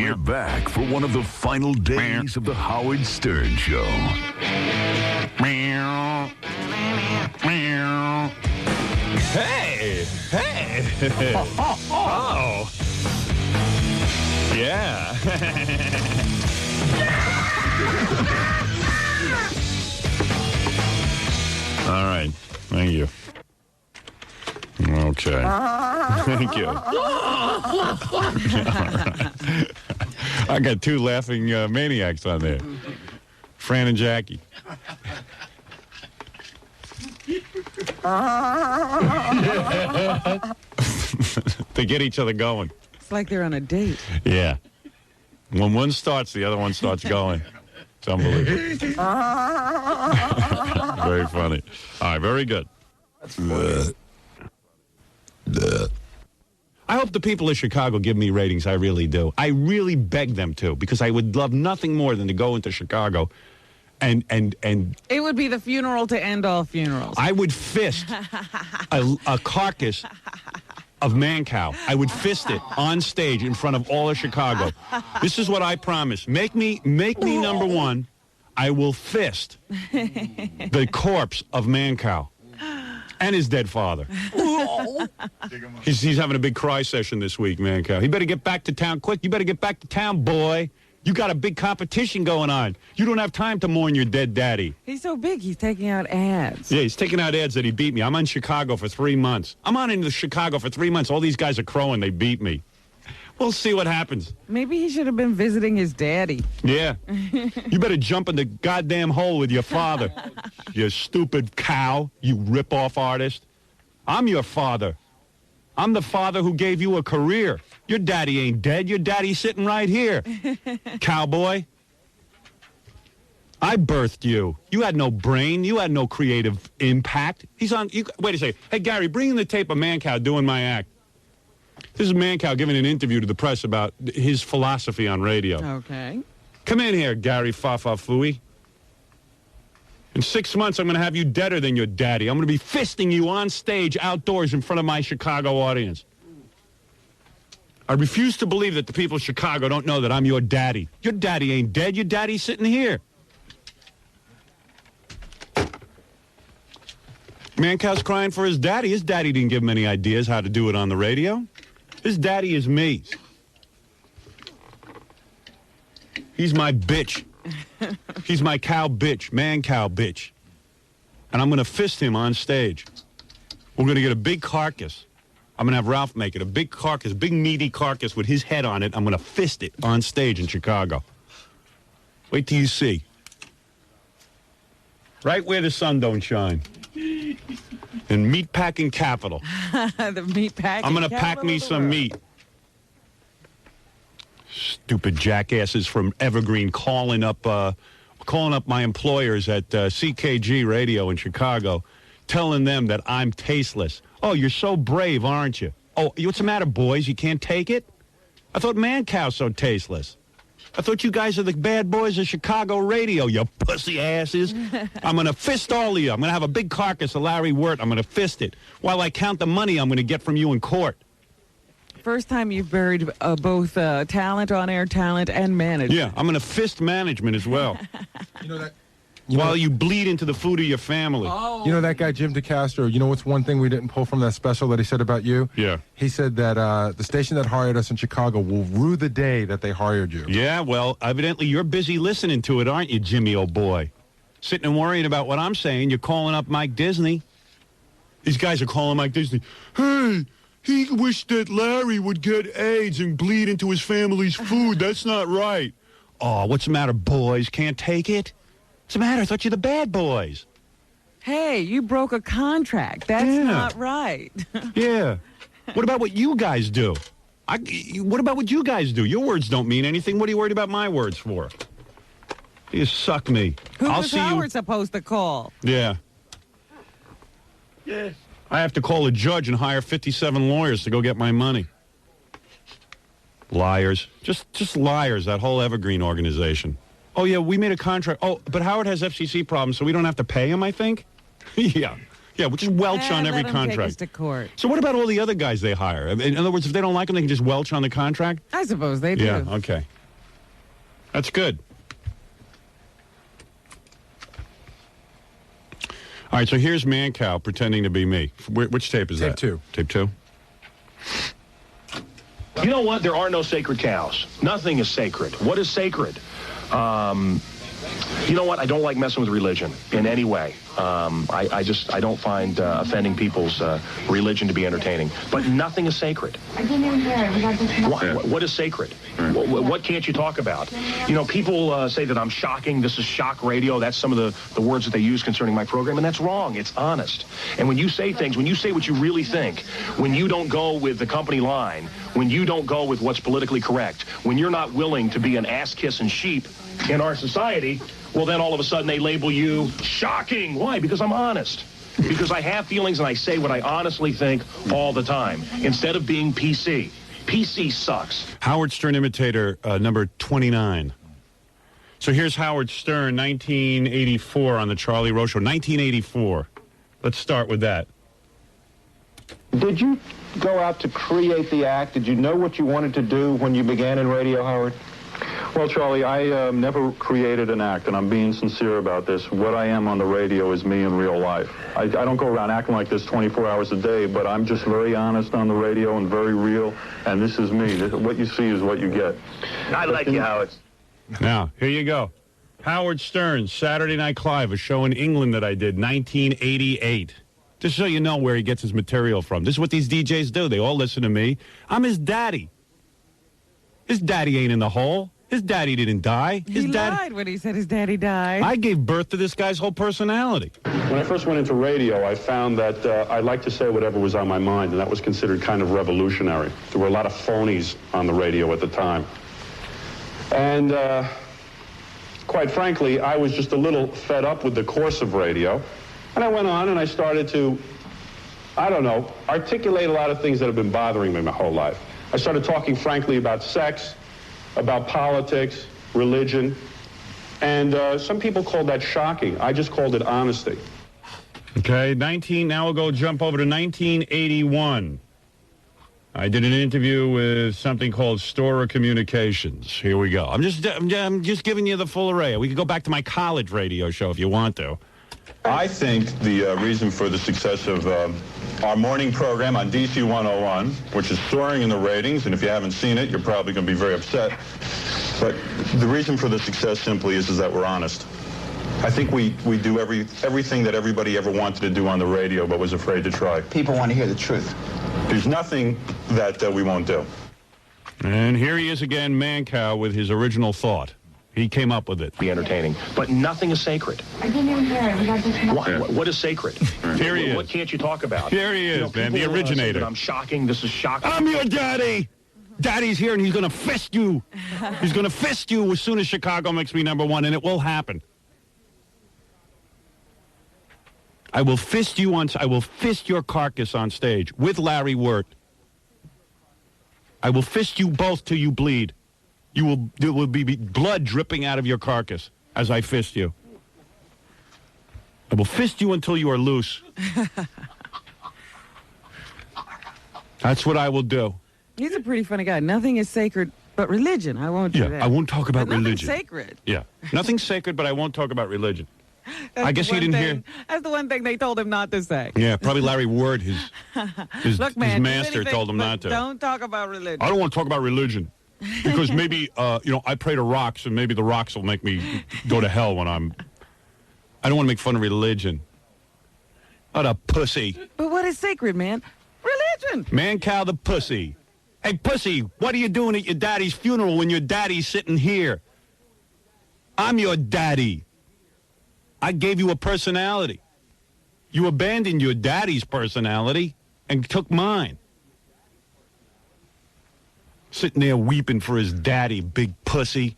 We're back for one of the final days of the Howard Stern Show. Hey! Oh! Yeah! All right. Thank you. Okay. Thank you. I got two laughing maniacs on there. Fran and Jackie. They get each other going. It's like they're on a date. Yeah. When one starts, the other one starts going. It's unbelievable. Very funny. All right, very good. I hope the people of Chicago give me ratings. I really do. I really beg them to, because I would love nothing more than to go into Chicago and It would be the funeral to end all funerals. I would fist a carcass of Mancow. I would fist it on stage in front of all of Chicago. This is what I promise. Make me number one. I will fist the corpse of Mancow and his dead father. He's having a big cry session this week, Mancow. He better get back to town quick. You better get back to town, boy. You got a big competition going on. You don't have time to mourn your dead daddy. He's so big, he's taking out ads. Yeah, he's taking out ads that he beat me. I'm on Chicago for 3 months. I'm on into Chicago for 3 months. All these guys are crowing. They beat me. We'll see what happens. Maybe he should have been visiting his daddy. Yeah. You better jump in the goddamn hole with your father. You stupid cow, you rip-off artist. I'm your father. I'm the father who gave you a career. Your daddy ain't dead. Your daddy's sitting right here, cowboy. I birthed you. You had no brain. You had no creative impact. He's on. Wait a second. Hey, Gary, bring in the tape of Mancow doing my act. This is Mancow giving an interview to the press about his philosophy on radio. Okay. Come in here, Gary Fa-Fa-Fooey. In 6 months, I'm going to have you deader than your daddy. I'm going to be fisting you on stage outdoors in front of my Chicago audience. I refuse to believe that the people of Chicago don't know that I'm your daddy. Your daddy ain't dead. Your daddy's sitting here. Mancow's crying for his daddy. His daddy didn't give him any ideas how to do it on the radio. His daddy is me. He's my bitch. He's my cow bitch, Mancow bitch. And I'm going to fist him on stage. We're going to get a big carcass. I'm going to have Ralph make it, a big carcass, big meaty carcass with his head on it. I'm going to fist it on stage in Chicago. Wait till you see. Right where the sun don't shine. In meatpacking capital. The meatpacking I'm going to pack me some meat. Stupid jackasses from Evergreen calling up my employers at CKG Radio in Chicago, telling them that I'm tasteless. Oh, you're so brave, aren't you? Oh, what's the matter, boys? You can't take it? I thought Mancow's so tasteless. I thought you guys are the bad boys of Chicago radio, you pussy asses. I'm going to fist all of you. I'm going to have a big carcass of Larry Wirt. I'm going to fist it while I count the money I'm going to get from you in court. First time you've buried both talent, on-air talent, and management. Yeah, I'm going to fist management as well. You know that. While you bleed into the food of your family. Oh. You know that guy, Jim DeCastro, you know what's one thing we didn't pull from that special that he said about you? Yeah. He said that the station that hired us in Chicago will rue the day that they hired you. Yeah, well, evidently you're busy listening to it, aren't you, Jimmy, old boy? Sitting and worrying about what I'm saying. You're calling up Mike Disney. These guys are calling Mike Disney. Hey, he wished that Larry would get AIDS and bleed into his family's food. That's not right. Oh, what's the matter, boys? Can't take it? What's the matter? I thought you were the bad boys. Hey, you broke a contract. That's not right. Yeah. What about what you guys do? What about what you guys do? Your words don't mean anything. What are you worried about my words for? You suck me. Who I'll was see Howard you. supposed to call? Yeah. Yeah. I have to call a judge and hire 57 lawyers to go get my money. Liars. Just liars, that whole Evergreen organization. Oh, yeah, we made a contract. Oh, but Howard has FCC problems, so we don't have to pay him, I think? Yeah. Yeah, we'll just welch on every let him contract. Take us to court. So what about all the other guys they hire? In other words, if they don't like them, they can just welch on the contract? I suppose they do. Yeah, okay. That's good. All right, so here's Mancow pretending to be me. Which tape is that? Tape 2. Tape 2? You know what? There are no sacred cows. Nothing is sacred. What is sacred? You know what? I don't like messing with religion in any way. I don't find offending people's religion to be entertaining. But nothing is sacred. What is sacred? What can't you talk about? You know, people say that I'm shocking. This is shock radio. That's some of the words that they use concerning my program, and that's wrong. It's honest. And when you say things, when you say what you really think, when you don't go with the company line, when you don't go with what's politically correct, when you're not willing to be an ass-kissing sheep in our society, well, then all of a sudden they label you shocking. Why? Because I'm honest. Because I have feelings and I say what I honestly think all the time, instead of being PC. PC sucks. Howard Stern imitator number 29. So here's Howard Stern, 1984 on the Charlie Rose Show. 1984. Let's start with that. Did you go out to create the act? Did you know what you wanted to do when you began in radio, Howard? Well, Charlie, I never created an act, and I'm being sincere about this. What I am on the radio is me in real life. I don't go around acting like this 24 hours a day, but I'm just very honest on the radio and very real, and this is me. What you see is what you get. I like you, Howard. Now, here you go. Howard Stern, Saturday Night Live, a show in England that I did, 1988. Just so you know where he gets his material from. This is what these DJs do. They all listen to me. I'm his daddy. His daddy ain't in the hole. His daddy didn't die. He lied when he said his daddy died. I gave birth to this guy's whole personality. When I first went into radio, I found that I liked to say whatever was on my mind, and that was considered kind of revolutionary. There were a lot of phonies on the radio at the time. And quite frankly, I was just a little fed up with the course of radio. And I went on and I started to, I don't know, articulate a lot of things that have been bothering me my whole life. I started talking frankly about sex, about politics, religion, and some people called that shocking. I just called it honesty. Okay, now we'll go jump over to 1981. I did an interview with something called Storer Communications. Here we go. I'm just giving you the full array. We could go back to my college radio show if you want to. I think the reason for the success of our morning program on DC 101, which is soaring in the ratings, and if you haven't seen it, you're probably going to be very upset. But the reason for the success simply is that we're honest. I think we do everything that everybody ever wanted to do on the radio but was afraid to try. People want to hear the truth. There's nothing that we won't do. And here he is again, Mancow, with his original thought. He came up with it. Be entertaining. But nothing is sacred. I didn't even hear it. We got this. What is sacred? Here he is. What can't you talk about? Here he is, man, the originator. Say that I'm shocking. This is shocking. I'm your daddy. Daddy's here, and he's going to fist you. He's going to fist you as soon as Chicago makes me #1, and it will happen. I will fist you I will fist your carcass on stage with Larry Wirt. I will fist you both till you bleed. There will be blood dripping out of your carcass as I fist you. I will fist you until you are loose. That's what I will do. He's a pretty funny guy. Nothing is sacred but religion. I won't do that. I won't talk about but religion. Nothing's sacred. Yeah. Nothing's sacred, but I won't talk about religion. That's I guess he didn't hear. That's the one thing they told him not to say. Yeah, probably Larry Ward, his Look, man, his master, anything, told him not to. Don't talk about religion. I don't want to talk about religion. Because maybe, I pray to rocks, and maybe the rocks will make me go to hell when I don't want to make fun of religion. What a pussy. But what is sacred, man? Religion. Mancow the pussy. Hey, pussy, what are you doing at your daddy's funeral when your daddy's sitting here? I'm your daddy. I gave you a personality. You abandoned your daddy's personality and took mine. Sitting there weeping for his daddy, big pussy.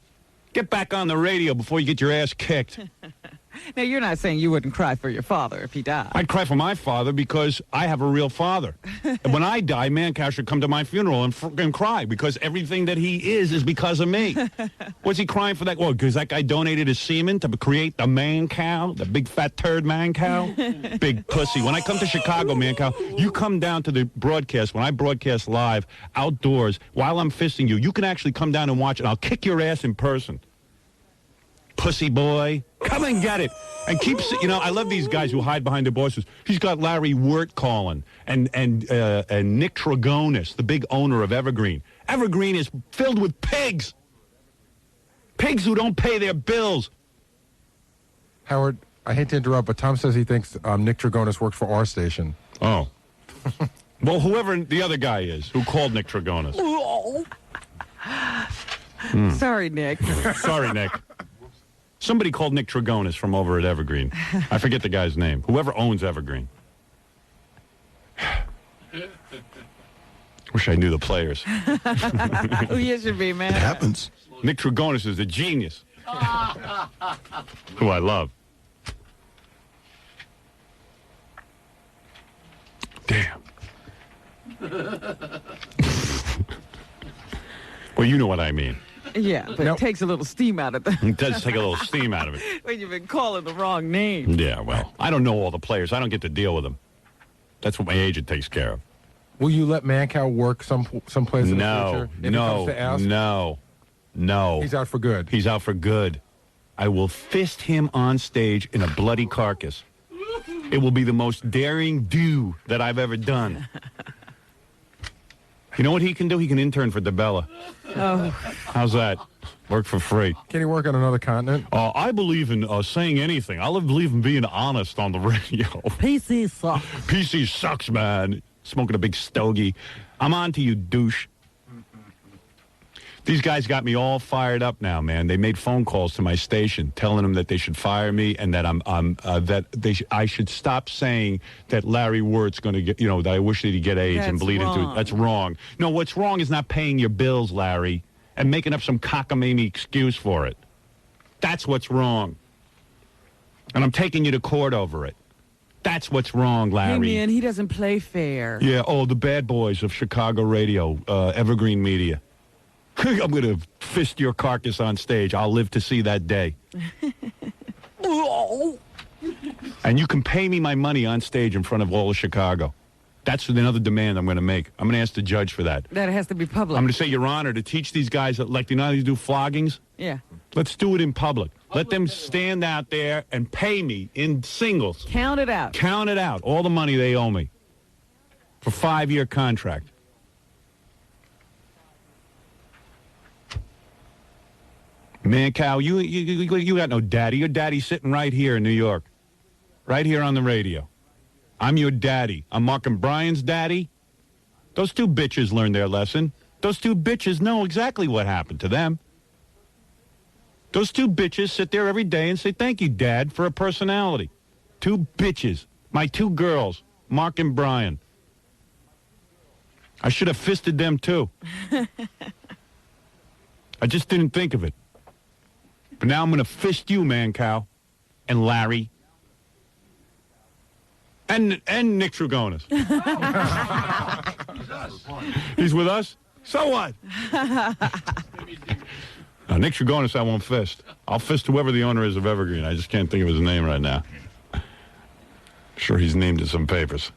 Get back on the radio before you get your ass kicked. Now, you're not saying you wouldn't cry for your father if he died. I'd cry for my father because I have a real father. And when I die, Mancow should come to my funeral and cry because everything that he is because of me. What's he crying for that? Well, because that guy donated his semen to create the Mancow, the big fat turd Mancow. Big pussy. When I come to Chicago, Mancow, you come down to the broadcast. When I broadcast live outdoors while I'm fisting you, you can actually come down and watch, and I'll kick your ass in person. pussy boy. Come and get it. And keeps, I love these guys who hide behind their voices. He's got Larry Wirt calling and Nick Tragonis, the big owner of Evergreen. Evergreen is filled with pigs. Pigs who don't pay their bills. Howard, I hate to interrupt, but Tom says he thinks Nick Tragonis works for our station. Oh. Well, whoever the other guy is who called Nick Tragonis. Sorry, Nick. Sorry, Nick. Somebody called Nick Tragonis from over at Evergreen. I forget the guy's name. Whoever owns Evergreen. Wish I knew the players. Oh, you should be, man. It happens. Nick Tragonis is a genius. Who I love. Damn. Well, you know what I mean. Yeah, but it takes a little steam out of the... It does take a little steam out of it. when you've been calling the wrong name. Yeah, well, I don't know all the players. I don't get to deal with them. That's what my agent takes care of. Will you let Mancow work someplace in the future? If he comes to ask? No. He's out for good. He's out for good. I will fist him on stage in a bloody carcass. It will be the most daring do that I've ever done. You know what he can do? He can intern for DeBella. Oh. How's that? Work for free. Can he work on another continent? I believe in saying anything. I believe in being honest on the radio. PC sucks. PC sucks, man. Smoking a big stogie. I'm on to you, douche. These guys got me all fired up now, man. They made phone calls to my station telling them that they should fire me and that I should stop saying that Larry Wirt's going to get, that I wish that he'd get AIDS and bleed into it. That's wrong. No, what's wrong is not paying your bills, Larry, and making up some cockamamie excuse for it. That's what's wrong. And I'm taking you to court over it. That's what's wrong, Larry. Hey, man, he doesn't play fair. Yeah, the bad boys of Chicago radio, Evergreen Media. I'm going to fist your carcass on stage. I'll live to see that day. And you can pay me my money on stage in front of all of Chicago. That's another demand I'm going to make. I'm going to ask the judge for that. That has to be public. I'm going to say, Your Honor, to teach these guys, like, how they do floggings? Yeah. Let's do it in public. Let them stand out there and pay me in singles. Count it out. Count it out. All the money they owe me. For 5-year contract. Mancow, you got no daddy. Your daddy's sitting right here in New York. Right here on the radio. I'm your daddy. I'm Mark and Brian's daddy. Those two bitches learned their lesson. Those two bitches know exactly what happened to them. Those two bitches sit there every day and say, thank you, Dad, for a personality. Two bitches. My two girls, Mark and Brian. I should have fisted them, too. I just didn't think of it. But now I'm going to fist you, Mancow, and Larry, and Nick Tragonis. He's with us? So what? Nick Tragonis I won't fist. I'll fist whoever the owner is of Evergreen. I just can't think of his name right now. Sure, he's named in some papers.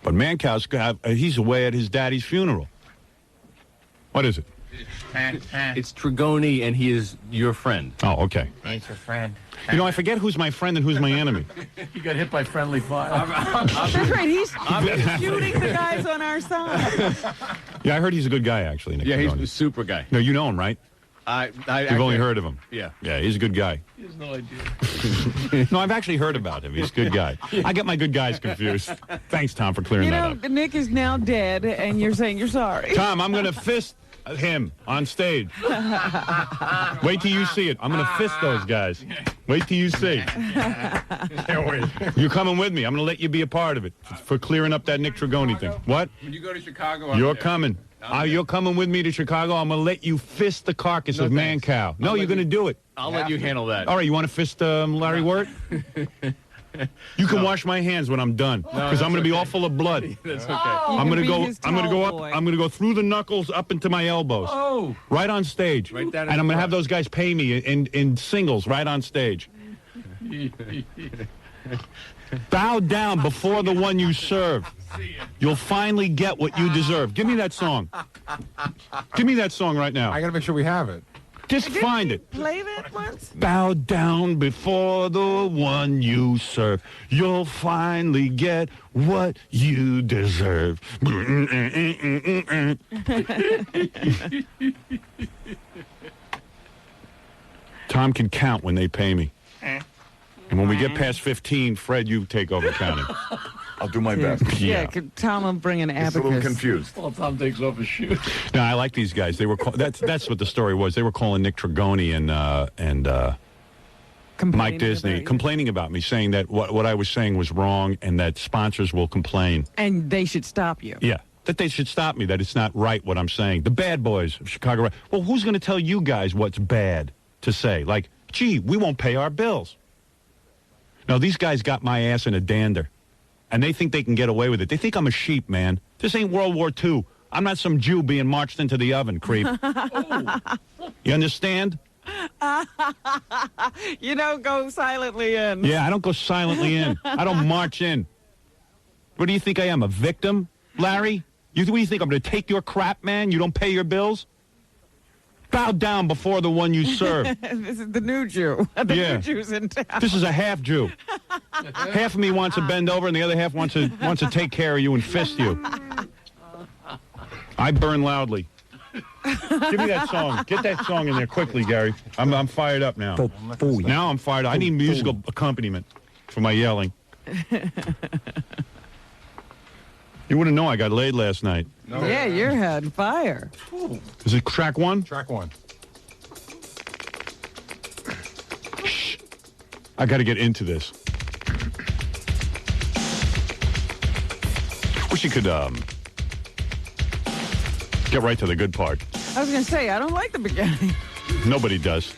But Mancow's he's away at his daddy's funeral. What is it? It's Tragoni, and he is your friend. Oh, okay. Thanks, your friend. I forget who's my friend and who's my enemy. You got hit by friendly fire. That's right. He's shooting the guys on our side. Yeah, I heard he's a good guy, actually. Nick He's Tragonis. a super guy. No, you know him, right? You've only heard of him. Yeah. Yeah, he's a good guy. He has no idea. No, I've actually heard about him. He's a good guy. I get my good guys confused. Thanks, Tom, for clearing that up. Nick is now dead, and you're saying you're sorry. Tom, I'm going to fist him on stage. Wait till you see it. I'm going to fist those guys. Wait till you see. Can't wait. You're coming with me. I'm going to let you be a part of it for clearing up that Nick Tragoni thing. What? When you go to Chicago, You're coming. You're coming with me to Chicago. I'm going to let you fist the carcass of Mancow. No, you're going to do it. I'll let you handle that. All right, you want to fist Larry Wirt? You can wash my hands when I'm done, because I'm going to be all full of blood. That's okay. I'm going to go. I'm going to go up. I'm going to go through the knuckles up into my elbows. Oh, right on stage. Right down. And I'm going to have those guys pay me in singles right on stage. Bow down before the one you serve. You'll finally get what you deserve. Give me that song. Give me that song right now. I got to make sure we have it. Just find it. Play that once? Bow down before the one you serve. You'll finally get what you deserve. Tom can count when they pay me. And when we get past 15, Fred, you take over counting. I'll do my best. Yeah, Tom will bring an abacus. Just a little confused. Well, Tom takes off his shoes. No, I like these guys. They were that's what the story was. They were calling Nick Trigoni and Mike Disney complaining about me, saying that what I was saying was wrong and that sponsors will complain. And they should stop you. Yeah, that they should stop me, that it's not right what I'm saying. The bad boys of Chicago. Well, who's going to tell you guys what's bad to say? Like, gee, we won't pay our bills. No, these guys got my ass in a dander. And they think they can get away with it. They think I'm a sheep, man. This ain't World War II. I'm not some Jew being marched into the oven, creep. You understand? You don't go silently in. Yeah, I don't go silently in. I don't march in. What do you think I am, a victim, Larry? What do you think, I'm going to take your crap, man? You don't pay your bills? Bow down before the one you serve. This is the new Jew. The new Jew's in town. This is a half Jew. Half of me wants to bend over, and the other half wants to take care of you and fist you. I burn loudly. Give me that song. Get that song in there quickly, Gary. I'm fired up now. Now I'm fired up. I need musical accompaniment for my yelling. You wouldn't know I got laid last night. No. Yeah, you're on fire. Is it track one? Track one. Shh. I got to get into this. Wish you could get right to the good part. I was going to say, I don't like the beginning. Nobody does.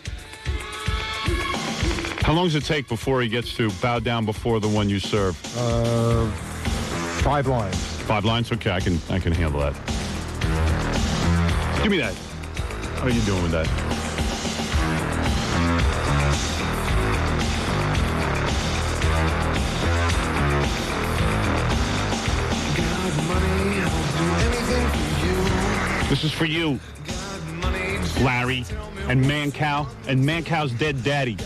How long does it take before he gets to bow down before the one you serve? 5 lines. 5 lines? Okay, I can handle that. Give me that. How are you doing with that? This is for you, Larry, and Mancow, and Mancow's dead daddy.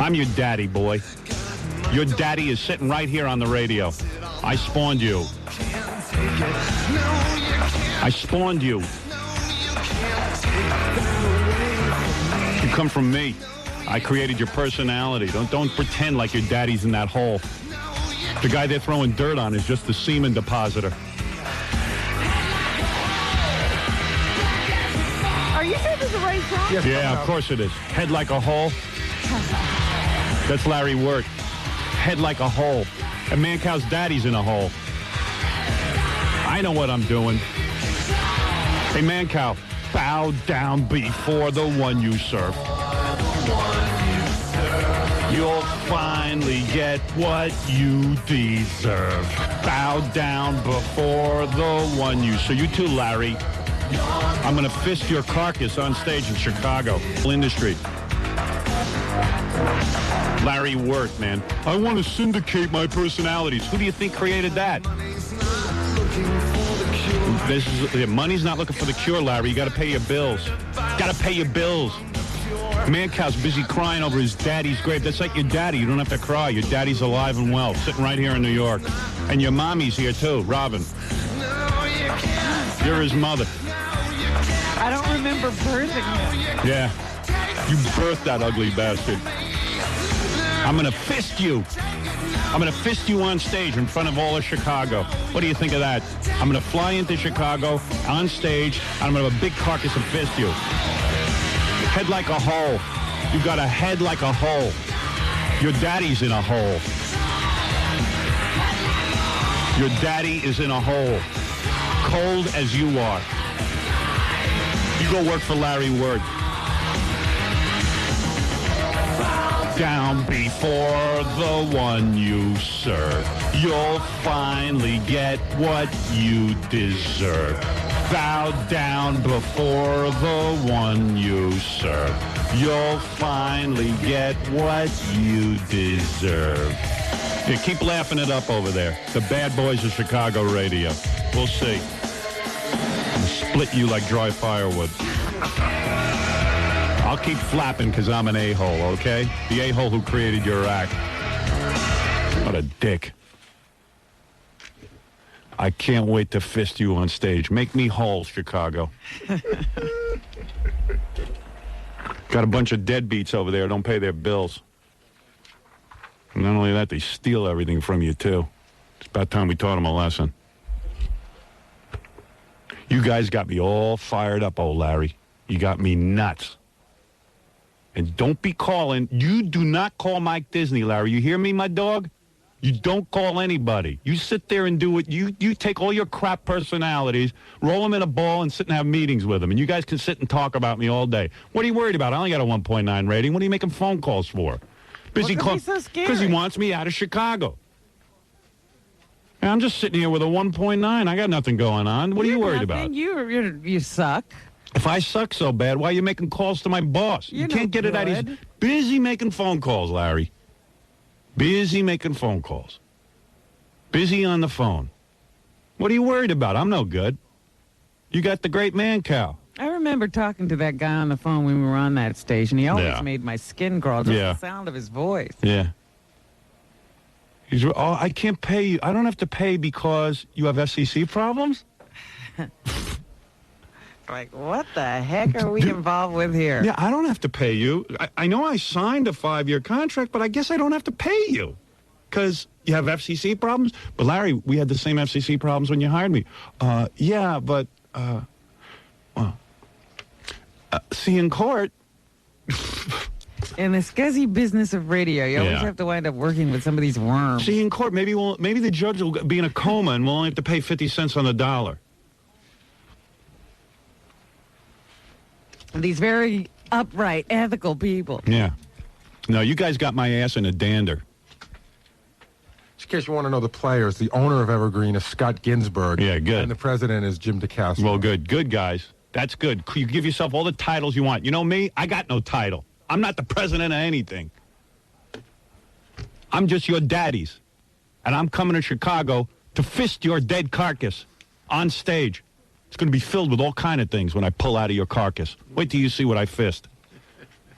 I'm your daddy, boy. Your daddy is sitting right here on the radio. I spawned you. I spawned you. You come from me. I created your personality. Don't pretend like your daddy's in that hole. The guy they're throwing dirt on is just the semen depositor. Are you sure this is the right song? Yes, Yeah, of course it is. Head like a hole. That's Larry Wirt. Head like a hole. And Mancow's daddy's in a hole. I know what I'm doing. Hey, Mancow, bow down before the one you serve. You'll finally get what you deserve. Bow down before the one you serve. You too, Larry. I'm going to fist your carcass on stage in Chicago. Industry. Larry Wirt, man. I want to syndicate my personalities. Who do you think created that? Money's not looking for the cure, Larry. You got to pay your bills. Got to pay your bills. Mancow's busy crying over his daddy's grave. That's like your daddy. You don't have to cry. Your daddy's alive and well, sitting right here in New York. And your mommy's here, too, Robin. You're his mother. I don't remember birthing him. Yeah. You birthed that ugly bastard. I'm going to fist you. I'm going to fist you on stage in front of all of Chicago. What do you think of that? I'm going to fly into Chicago on stage, and I'm going to have a big carcass and fist you. Head like a hole. You got a head like a hole. Your daddy's in a hole. Your daddy is in a hole. Cold as you are. You go work for Larry Wirt. Down before the one you serve. You'll finally get what you deserve. Bow down before the one you serve. You'll finally get what you deserve. Yeah, keep laughing it up over there. The bad boys of Chicago radio. We'll see. split you like dry firewood. I'll keep flapping because I'm an a-hole, okay? The a-hole who created your act. What a dick. I can't wait to fist you on stage. Make me whole, Chicago. Got a bunch of deadbeats over there. Don't pay their bills. And not only that, they steal everything from you, too. It's about time we taught them a lesson. You guys got me all fired up, old Larry. You got me nuts. And don't be calling. You do not call Mike Disney, Larry. You hear me, my dog? You don't call anybody. You sit there and do it. You take all your crap personalities, roll them in a ball, and sit and have meetings with them. And you guys can sit and talk about me all day. What are you worried about? I only got a 1.9 rating. What are you making phone calls for? Busy What could be so scary? Because he wants me out of Chicago. And I'm just sitting here with a 1.9. I got nothing going on. What are you worried about? You suck. If I suck so bad, why are you making calls to my boss? You can't get it out. He's busy making phone calls, Larry. Busy making phone calls. Busy on the phone. What are you worried about? I'm no good. You got the great Mancow. I remember talking to that guy on the phone when we were on that station. He always made my skin crawl just the sound of his voice. Yeah. I can't pay you. I don't have to pay because you have FCC problems? Like, what the heck are we involved with here? Yeah, I don't have to pay you. I know I signed a 5-year contract, but I guess I don't have to pay you because you have FCC problems. But, Larry, we had the same FCC problems when you hired me. Yeah, but, see, in court. In the scuzzy business of radio, you always have to wind up working with some of these worms. See, in court, maybe the judge will be in a coma and we'll only have to pay 50 cents on the dollar. These very upright, ethical people. Yeah. No, you guys got my ass in a dander. Just in case you want to know the players, the owner of Evergreen is Scott Ginsburg. Yeah, good. And the president is Jim DeCastro. Well, good. Good, guys. That's good. You give yourself all the titles you want. You know me? I got no title. I'm not the president of anything. I'm just your daddy's. And I'm coming to Chicago to fist your dead carcass on stage. It's going to be filled with all kind of things when I pull out of your carcass. Wait till you see what I fist.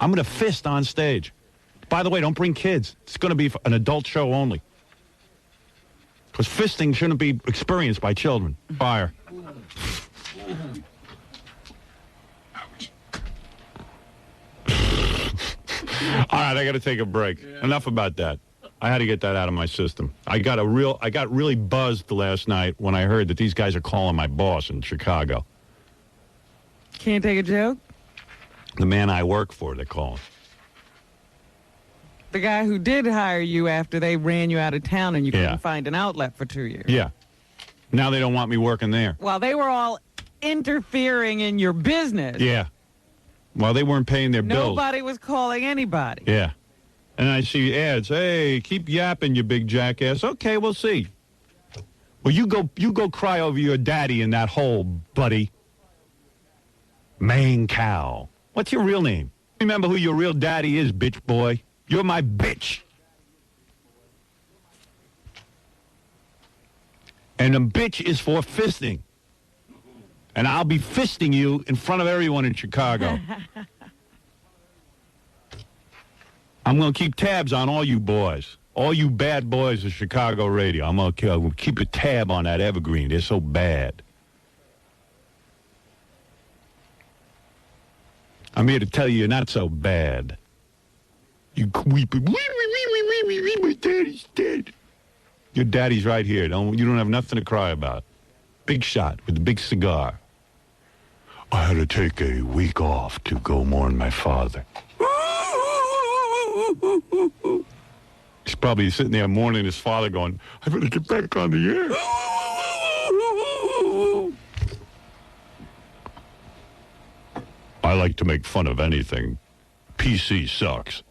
I'm going to fist on stage. By the way, don't bring kids. It's going to be an adult show only. Because fisting shouldn't be experienced by children. Fire. All right, I got to take a break. Enough about that. I had to get that out of my system. I got really buzzed last night when I heard that these guys are calling my boss in Chicago. Can't take a joke? The man I work for, they're calling. The guy who did hire you after they ran you out of town and you couldn't find an outlet for 2 years. Yeah. Now they don't want me working there. Well, they were all interfering in your business. Yeah. Well, they weren't paying their bills. Nobody was calling anybody. Yeah. And I see ads. Hey, keep yapping, you big jackass. Okay, we'll see. Well, you go cry over your daddy in that hole, buddy. Mancow. What's your real name? Remember who your real daddy is, bitch boy. You're my bitch. And a bitch is for fisting. And I'll be fisting you in front of everyone in Chicago. I'm going to keep tabs on all you boys. All you bad boys of Chicago radio. I'm going to keep a tab on that Evergreen. They're so bad. I'm here to tell you you're not so bad. You weeping. My daddy's dead. Your daddy's right here. You don't have nothing to cry about. Big shot with the big cigar. I had to take a week off to go mourn my father. He's probably sitting there mourning his father going, I better get back on the air. I like to make fun of anything. PC sucks.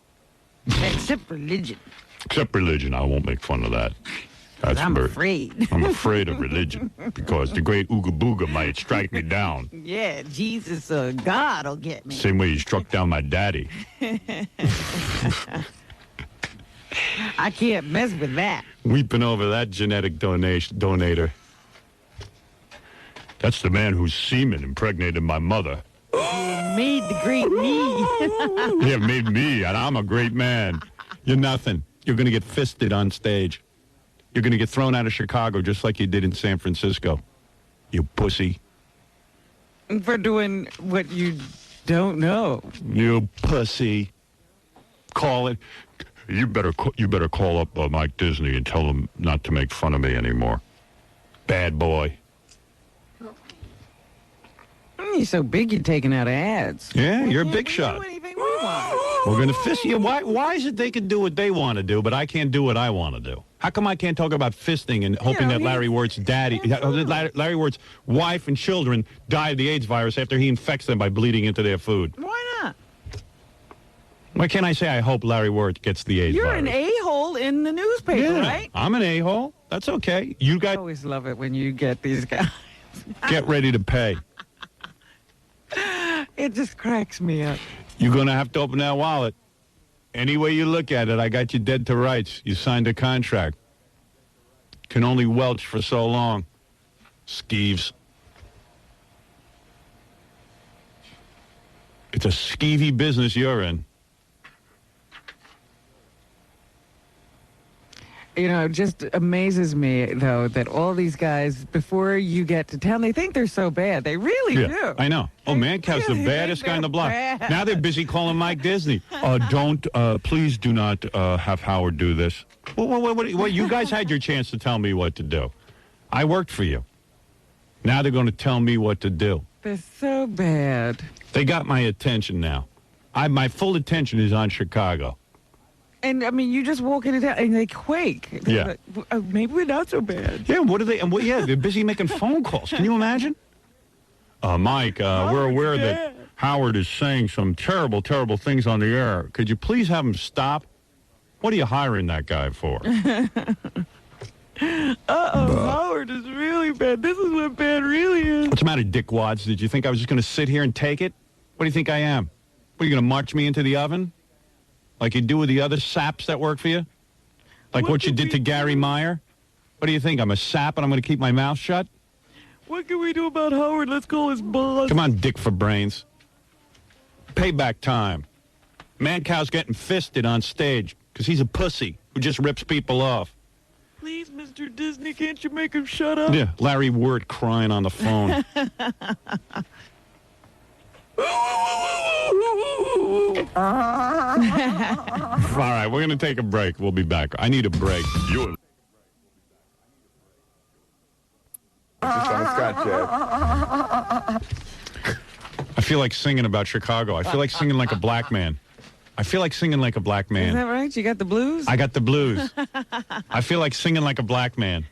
Except religion. Except religion. I won't make fun of that. I'm afraid. I'm afraid of religion because the great Ooga Booga might strike me down. Yeah, Jesus, God will get me. Same way he struck down my daddy. I can't mess with that. Weeping over that genetic donator. That's the man whose semen impregnated my mother. Made the great me. Yeah, made me, and I'm a great man. You're nothing. You're going to get fisted on stage. You're going to get thrown out of Chicago just like you did in San Francisco. You pussy. For doing what you don't know. You pussy. Call it. You better call up Mike Disney and tell him not to make fun of me anymore. Bad boy. You're so big you're taking out ads. Yeah, you're a big shot. Do anything we want. We're going to fist you. Why is it they can do what they want to do, but I can't do what I want to do? How come I can't talk about fisting and hoping that Larry Wirt's Larry Wirt's wife and children die of the AIDS virus after he infects them by bleeding into their food? Why not? Why can't I say I hope Larry Wirt gets the AIDS virus? You're an a-hole in the newspaper, right? I'm an a-hole. That's okay. You guys I always love it when you get these guys. get ready to pay. It just cracks me up. You're going to have to open that wallet. Any way you look at it, I got you dead to rights. You signed a contract. Can only welch for so long. Skeeves. It's a skeevy business you're in. You know, it just amazes me, though, that all these guys, before you get to town, they think they're so bad. They really do. I know. Oh, Mancow's the baddest guy on the block. Bad. Now they're busy calling Mike Disney. Please do not have Howard do this. Well, you guys had your chance to tell me what to do. I worked for you. Now they're going to tell me what to do. They're so bad. They got my attention now. My full attention is on Chicago. And, I mean, you just walk into town and they quake. They're like, maybe we're not so bad. Yeah, what are they? And they're busy making phone calls. Can you imagine? Mike, we're aware that Howard is saying some terrible, terrible things on the air. Could you please have him stop? What are you hiring that guy for? Howard is really bad. This is what bad really is. What's the matter, dickwads? Did you think I was just going to sit here and take it? What do you think I am? What, are you going to march me into the oven? Like you do with the other saps that work for you? Like what you did to Gary Meyer? What do you think? I'm a sap and I'm going to keep my mouth shut? What can we do about Howard? Let's call his boss. Come on, dick for brains. Payback time. Mancow's getting fisted on stage because he's a pussy who just rips people off. Please, Mr. Disney, can't you make him shut up? Yeah, Larry Wirt crying on the phone. All right, we're going to take a break. We'll be back. I need a break. I feel like singing about Chicago. I feel like singing like a black man. I feel like singing like a black man. Is that right? You got the blues? I got the blues. I feel like singing like a black man.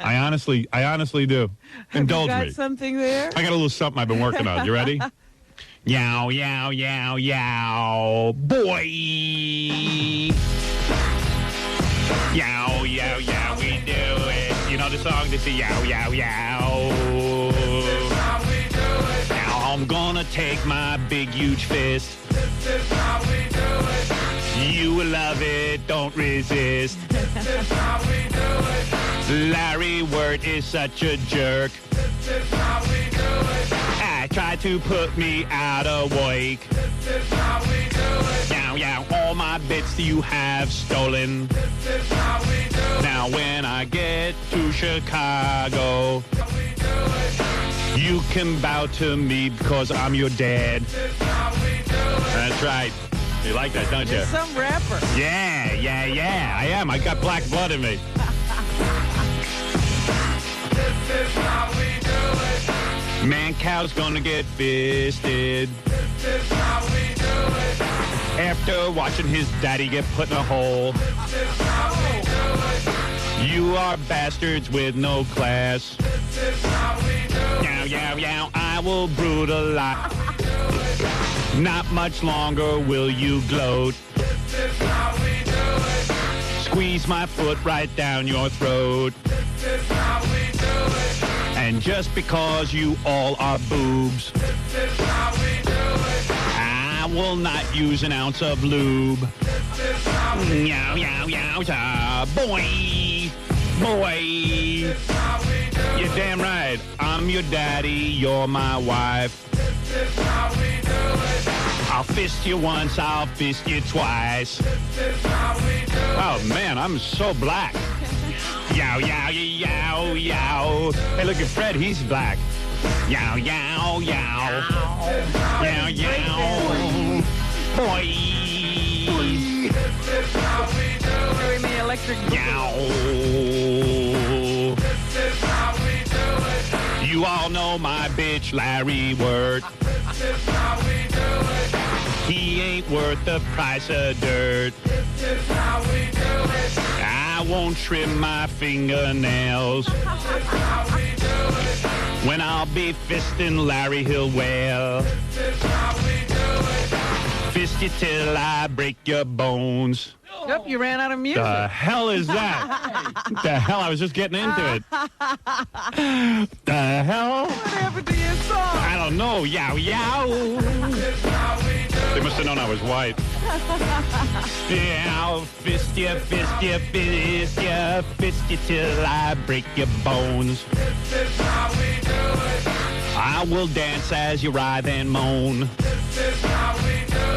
I honestly do. Indulge Have you got me. something there? I got a little something I've been working on. You ready? Yow, yow, yow, yow, boy. Yow, yow, yow, we do it. You know the song, this is yow, yow, yow. This is how we do it. Now I'm gonna take my big, huge fist. This is how we do it. You will love it, don't resist. This is how we do it. Larry Wirt is such a jerk. This is how we do it. Tried to put me out of work. This is how we do it. Yow, yow, all my bits you have stolen. This is how we do it. Now when I get to Chicago, we do it. You can bow to me because I'm your dad. This is how we do it. That's right. You like that, don't you? You're some rapper. Yeah. I am. I got black blood in me. This is how we do it. Mancow's gonna get fisted. This is how we do it. After watching his daddy get put in a hole. This is how we do it. You are bastards with no class. This is how we do it. Yow, yow, yow, I will brutalize. Not much longer will you gloat. This is how we do it. Squeeze my foot right down your throat. This is how we do it. And just because you all are boobs, this is how we do it. I will not use an ounce of lube. This is how we yow, yow, yow, yow, boy, boy. This is how we do You're damn right. I'm your daddy, you're my wife. I'll fist you once, I'll fist you twice. Oh, man, I'm so black. Yow, yow, yow, yow. Hey, look at Fred, he's black. Yow, yow, yow. Yow, yow. Boy. Doing the electric Yow. You all know my bitch, Larry Wirt. He ain't worth the price of dirt. I won't trim my fingernails. When I'll be fisting Larry, he'll wail. Fist you till I break your bones. Yep, you ran out of music. The hell is that? The hell? I was just getting into it. The hell? What happened to your song? I don't know. Yow, yow. They must have known I was white. Yeah, I'll fist you, fist you, fist you, fist you till I break your bones. I will dance as you writhe and moan.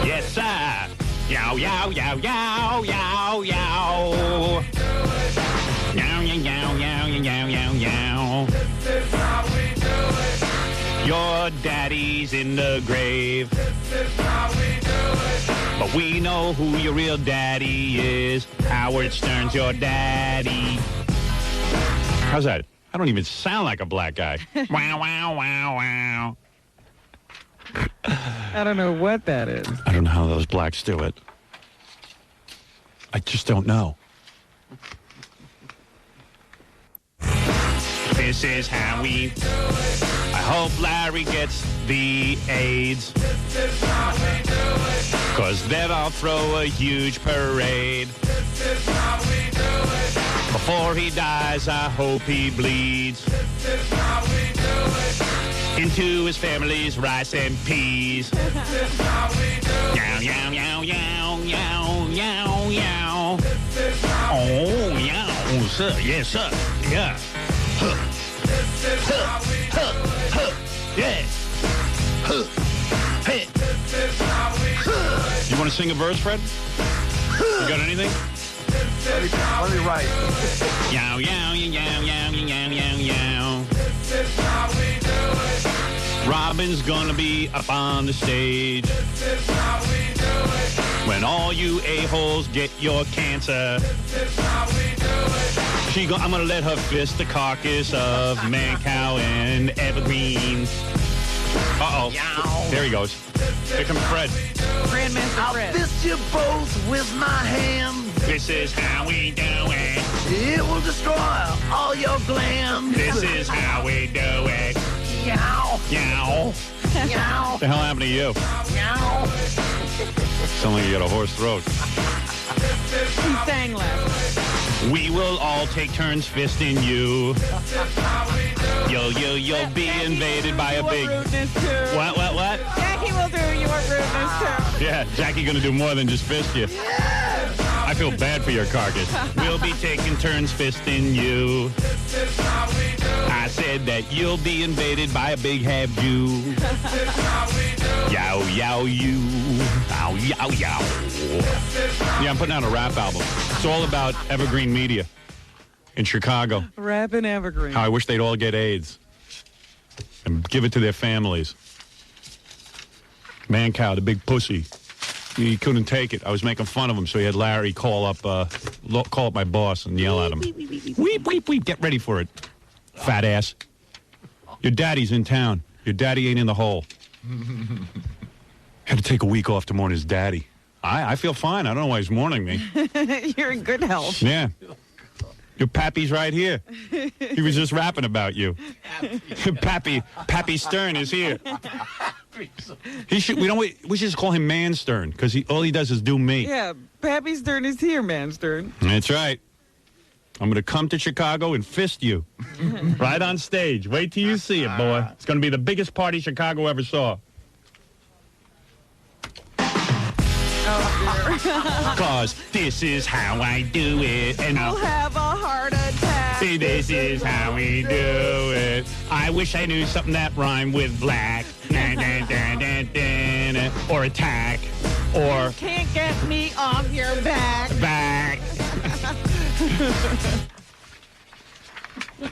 Yes, sir. Yow, yow, yow, yow, yow, yow. Yow, yow, yow, yow, yow, yow, yow. Your daddy's in the grave. But we know who your real daddy is. Howard Stern's your daddy. How's that? I don't even sound like a black guy. Wow, wow, wow, wow. I don't know what that is. I don't know how those blacks do it. I just don't know. This is how we... I hope Larry gets the AIDS. 'Cause then I'll throw a huge parade. Before he dies, I hope he bleeds into his family's rice and peas. Yow, yow, yow, yow, yow, yow, yow. Oh, yow, sir, yes, sir, yeah. Huh. Huh. Huh. Huh. Yeah. Huh. Hey. You want to sing a verse, Fred? You got anything? Let me write. Yow, yow, yow, yow, yow, yow, yow. Robin's gonna be up on the stage when all you a-holes get your cancer. I'm gonna let her fist the carcass of Mancow and Evergreen. Uh-oh. There he goes. Here comes Fred. Grandmaster Fred. I'll fist you both with my hands. This is how we do it. It will destroy all your glands. This is how we do it. Yow. Yow. Yow. What the hell happened to you? Yow. Sound like you got a hoarse throat. He sang last. We will all take turns fisting you. You'll be invaded by a big... Rudeness too. What? Jackie will do your rudeness too. Yeah, Jackie gonna do more than just fist you. I feel bad for your carcass. We'll be taking turns fisting you. I said that you'll be invaded by a big half Jew. Yow, yow, you. Ow, yow, yow. Yeah, I'm putting out a rap album. It's all about Evergreen Media in Chicago. Rap and Evergreen. How I wish they'd all get AIDS and give it to their families. Mancow, the big pussy. He couldn't take it. I was making fun of him, so he had Larry call up my boss and yell at him. Weep, weep, weep. Get ready for it, fat ass. Your daddy's in town. Your daddy ain't in the hole. Had to take a week off to mourn his daddy. I feel fine. I don't know why he's mourning me. You're in good health. Yeah. Your pappy's right here. He was just rapping about you. Pappy Stern is here. We should just call him Man Stern because all he does is do me. Yeah, Pappy Stern is here, Man Stern. That's right. I'm going to come to Chicago and fist you. Right on stage. Wait till you see it, boy. It's going to be the biggest party Chicago ever saw. Oh, dear. Because this is how I do it. And I'll have a heart attack. This is how we do it. I wish I knew something that rhymed with black. Or attack. Or Can't get me off your back. back.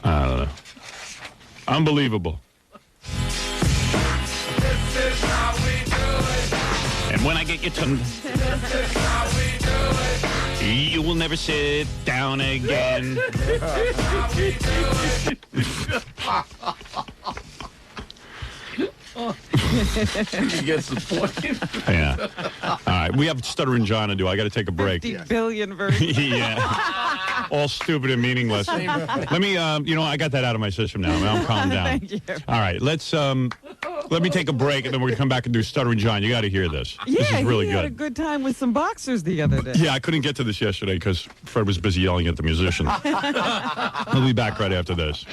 I don't know. Unbelievable. And when I get your tongue, you will never sit down again. He gets the point. Yeah. All right. We have Stuttering John to do. I got to take a break. 50 billion versions. Yeah. All stupid and meaningless. Let me, I got that out of my system now. I'm calmed down. Thank you. All right. Let me take a break, and then we're going to come back and do Stuttering John. You got to hear this. Yeah, this is really he good. had a good time with some boxers the other day. Yeah, I couldn't get to this yesterday because Fred was busy yelling at the musicians. We'll be back right after this.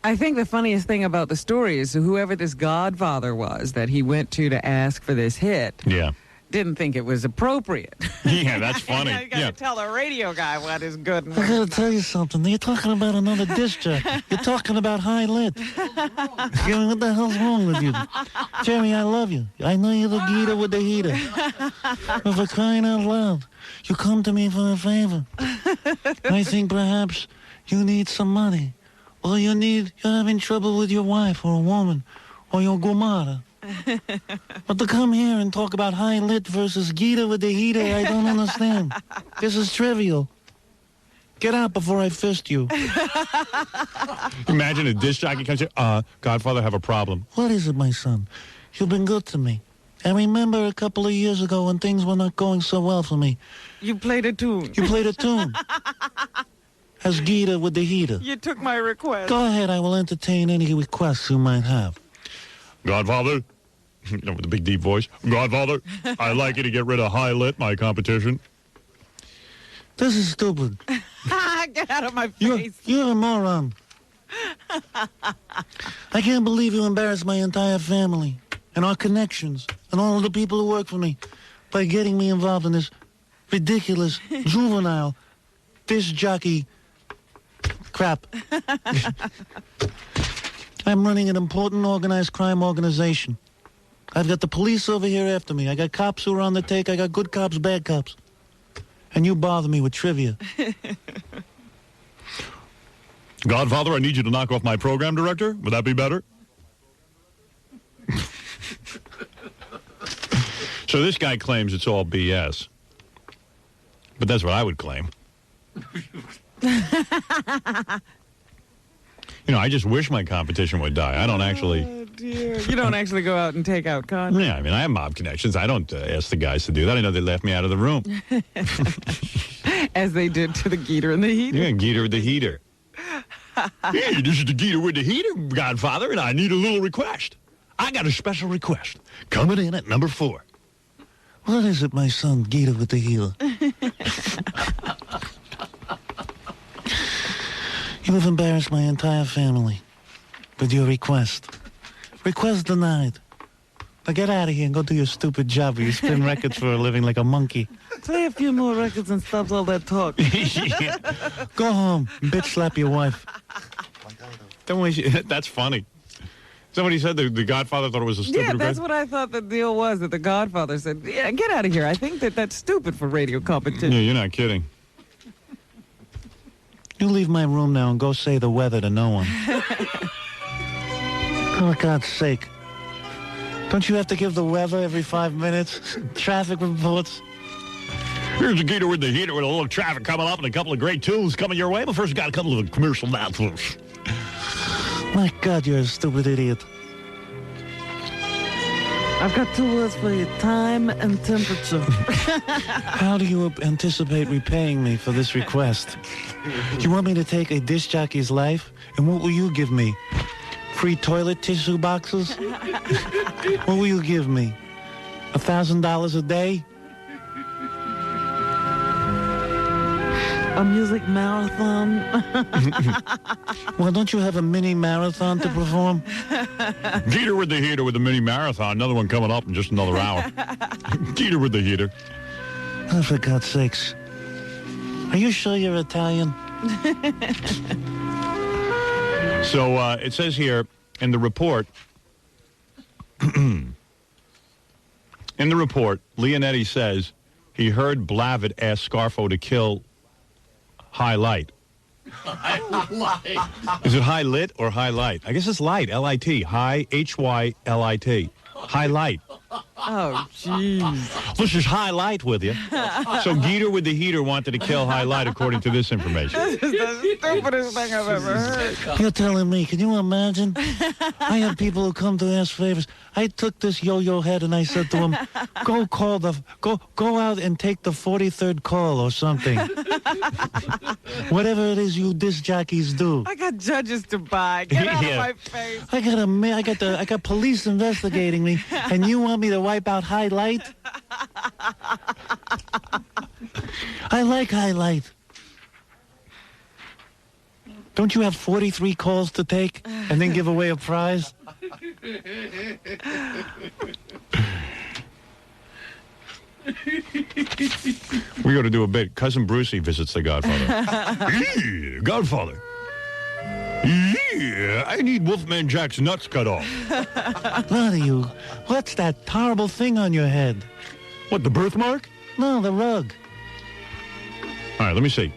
I think the funniest thing about the story is whoever this godfather was that he went to ask for this hit Yeah. didn't think it was appropriate. Yeah, that's funny. You gotta Yeah. tell a radio guy what is good and I what's gotta not. tell you something. You're talking about another disc jockey. You're talking about high lit. What the hell's wrong with you? Jerry, I love you. I know you're the geeter with the heater. But for crying out loud, you come to me for a favor. I think perhaps you need some money. Or you're having trouble with your wife or a woman or your gumara. But to come here and talk about high lit versus Gita with the heater, I don't understand. This is trivial. Get out before I fist you. Imagine a disc jockey comes here. Godfather, have a problem. What is it, my son? You've been good to me. I remember a couple of years ago when things were not going so well for me. You played a tune. You played a tune. As Gita with the heater. You took my request. Go ahead, I will entertain any requests you might have. Godfather, with the big deep voice. Godfather, I'd like you to get rid of high lit, my competition. This is stupid. Get out of my face. You're a moron. I can't believe you embarrassed my entire family and our connections and all of the people who work for me by getting me involved in this ridiculous, juvenile, disc jockey crap. I'm running an important organized crime organization. I've got the police over here after me. I got cops who are on the take. I got good cops, bad cops. And you bother me with trivia. Godfather, I need you to knock off my program director. Would that be better? So this guy claims it's all BS. But that's what I would claim. I just wish my competition would die. I don't actually... Oh, dear. You don't actually go out and take out content. Yeah, I mean, I have mob connections. I don't ask the guys to do that. I know they left me out of the room. As they did to the Geeter and the Heater. Yeah, Geeter with the heater. Hey, this is the Geeter with the heater, Godfather, and I need a little request. I got a special request. Coming in at number 4. What is it, my son, Gita with the healer? You have embarrassed my entire family with your request. Request denied. Now get out of here and go do your stupid job where you spin records for a living like a monkey. Play a few more records and stop all that talk. Yeah. Go home and bitch slap your wife. Don't worry, that's funny. Somebody said the Godfather thought it was a stupid Yeah, that's request. what I thought the deal was, that the Godfather said, yeah, get out of here. I think that's stupid for radio competition. Yeah, you're not kidding. You leave my room now and go say the weather to no one. For God's sake. Don't you have to give the weather every 5 minutes? Traffic reports? Here's a Geeter with the heater with a little traffic coming up and a couple of great tunes coming your way. But first, we got a couple of commercial announcements. My God, you're a stupid idiot. I've got 2 words for you, time and temperature. How do you anticipate repaying me for this request? You want me to take a disc jockey's life? And what will you give me? Free toilet tissue boxes? What will you give me? $1,000 a day? A music marathon. Well, don't you have a mini marathon to perform? Jeter with the heater with the mini marathon. Another one coming up in just another hour. Jeter with the heater. Oh, for God's sakes. Are you sure you're Italian? So it says here in the report, Leonetti says he heard Blavitt ask Scarfo to kill Highlight. Is it high lit or highlight? I guess it's light, L-I-T. High, H-Y-L-I-T. Highlight. Oh, jeez. This is Highlight with you. So Jeter with the heater wanted to kill Highlight, according to this information. This is the stupidest thing I've ever heard. You're telling me, can you imagine? I have people who come to ask favors. I took this yo-yo head and I said to him, go out and take the 43rd call or something. Whatever it is you disc jockeys do. I got judges to buy. Get out of my face. I got police investigating me, and you want me to wipe out Highlight? I like Highlight. Don't you have 43 calls to take and then give away a prize? We got to do a bit. Cousin Brucey visits the Godfather. Yeah, Godfather. Yeah, I need Wolfman Jack's nuts cut off. What are you? What's that horrible thing on your head? What, the birthmark? No, the rug. All right, let me see.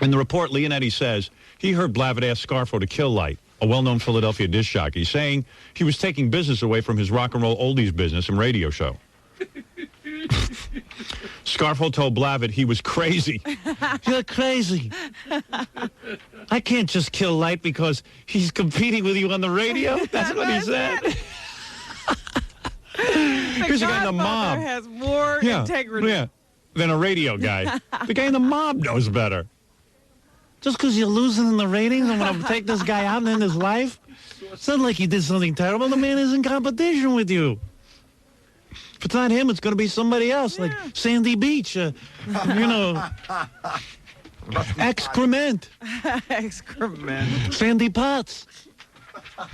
In the report, Leonetti says he heard Blavitt ask Scarfo to kill Light, a well-known Philadelphia disc jockey, saying he was taking business away from his rock and roll oldies business and radio show. Scarfo told Blavitt he was crazy. You're crazy. I can't just kill Light because he's competing with you on the radio. That's what he said. Here's a guy in the mob. Has more integrity than a radio guy. The guy in the mob knows better. Just because you're losing in the ratings, I'm going to take this guy out and end his life? It's not like he did something terrible. The man is in competition with you. If it's not him, it's going to be somebody else, like Sandy Beach, excrement. Excrement. Sandy Potts. I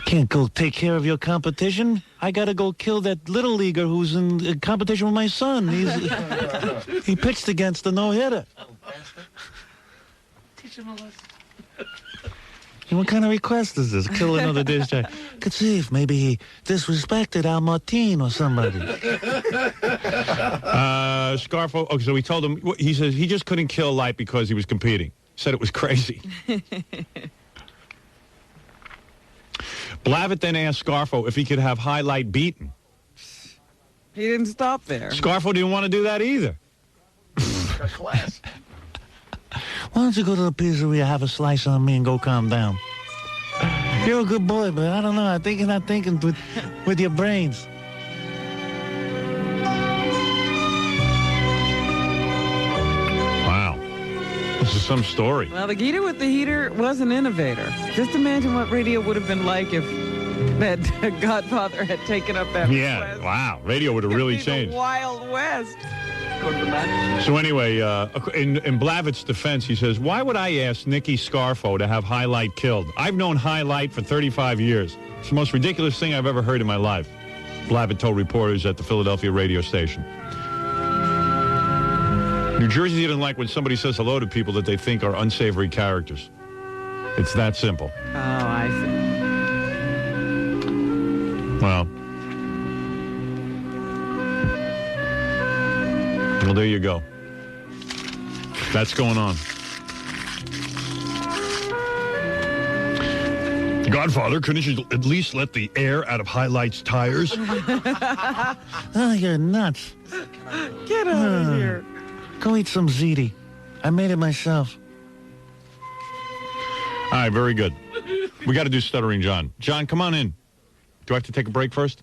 can't go take care of your competition. I got to go kill that little leaguer who's in competition with my son. He pitched against the no-hitter. Teach him a lesson. What kind of request is this? Kill another disc jockey. Could see if maybe he disrespected Al Martin or somebody. Scarfo, okay, so he told him, he says he just couldn't kill Light because he was competing. Said it was crazy. Blavitt then asked Scarfo if he could have Highlight beaten. He didn't stop there. Scarfo didn't want to do that either. Class. Why don't you go to the pizzeria, have a slice on me, and go calm down? You're a good boy, but I don't know. I think you're not thinking with your brains. Wow. This is some story. Well, the Jeter with the heater was an innovator. Just imagine what radio would have been like if that Godfather had taken up that request. Wow. Radio would have really changed. The Wild West. So anyway, in Blavitt's defense, he says, why would I ask Nicky Scarfo to have Highlight killed? I've known Highlight for 35 years. It's the most ridiculous thing I've ever heard in my life, Blavitt told reporters at the Philadelphia radio station. New Jersey didn't like when somebody says hello to people that they think are unsavory characters. It's that simple. Oh, I see. Well, there you go. That's going on. Godfather, couldn't you at least let the air out of Highlight's tires? Oh, you're nuts. Get out of here. Go eat some ziti. I made it myself. All right, very good. We got to do Stuttering John. John, come on in. Do I have to take a break first?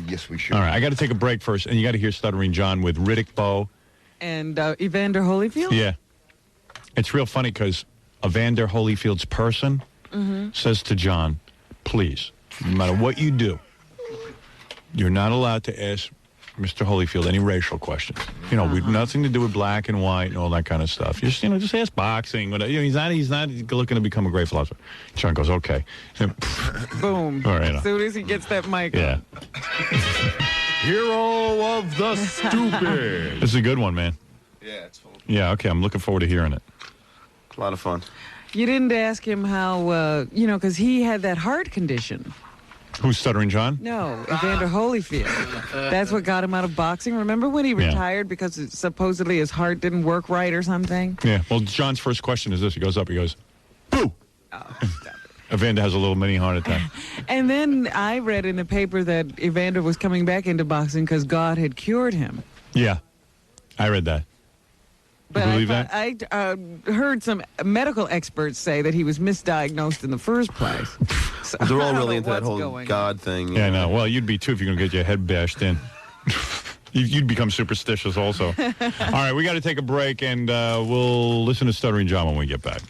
Yes, we should. All right, I got to take a break first, and you got to hear Stuttering John with Riddick Bowe. And Evander Holyfield? Yeah. It's real funny because Evander Holyfield's person says to John, please, no matter what you do, you're not allowed to ask Mr. Holyfield, any racial questions? You know, we've nothing to do with black and white and all that kind of stuff. Just, you know, just ask boxing. Whatever. You know, he's not looking to become a great philosopher. John goes, okay. And, boom. All right, as soon as he gets that mic yeah. Hero of the stupid. This is a good one, man. Yeah, it's full. Yeah, okay. I'm looking forward to hearing it. A lot of fun. You didn't ask him how, you know, because he had that heart condition. Who's Stuttering John? No, Evander Holyfield. That's what got him out of boxing. Remember when he retired because supposedly his heart didn't work right or something? Yeah. Well, John's first question is this. He goes up, he goes, boo! Oh, Evander has a little mini heart attack. And then I read in the paper that Evander was coming back into boxing because God had cured him. Yeah. I read that. But you believe that? I heard some medical experts say that he was misdiagnosed in the first place. So They're all I don't really know into that what's whole going God thing. Yeah, I know. Well, you'd be too if you're going to get your head bashed in. You'd become superstitious also. All right, we got to take a break, and we'll listen to Stuttering John when we get back.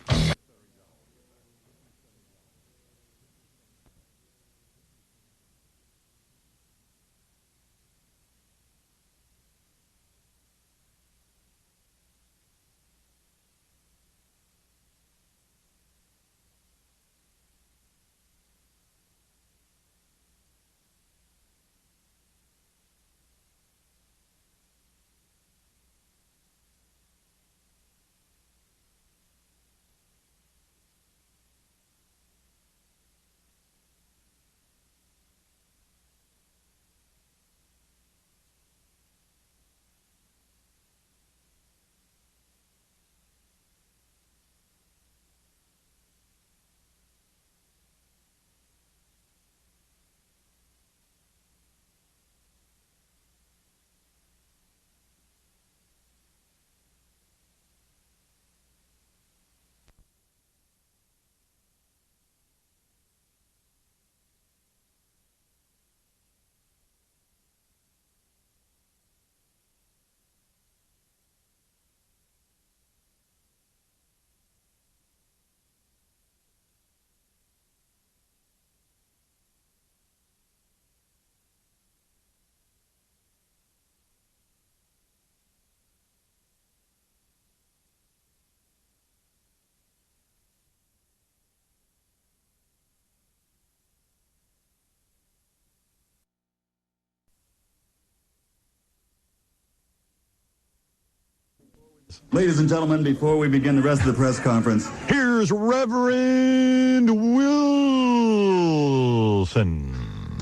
Ladies and gentlemen, before we begin the rest of the press conference, here's Reverend Wilson.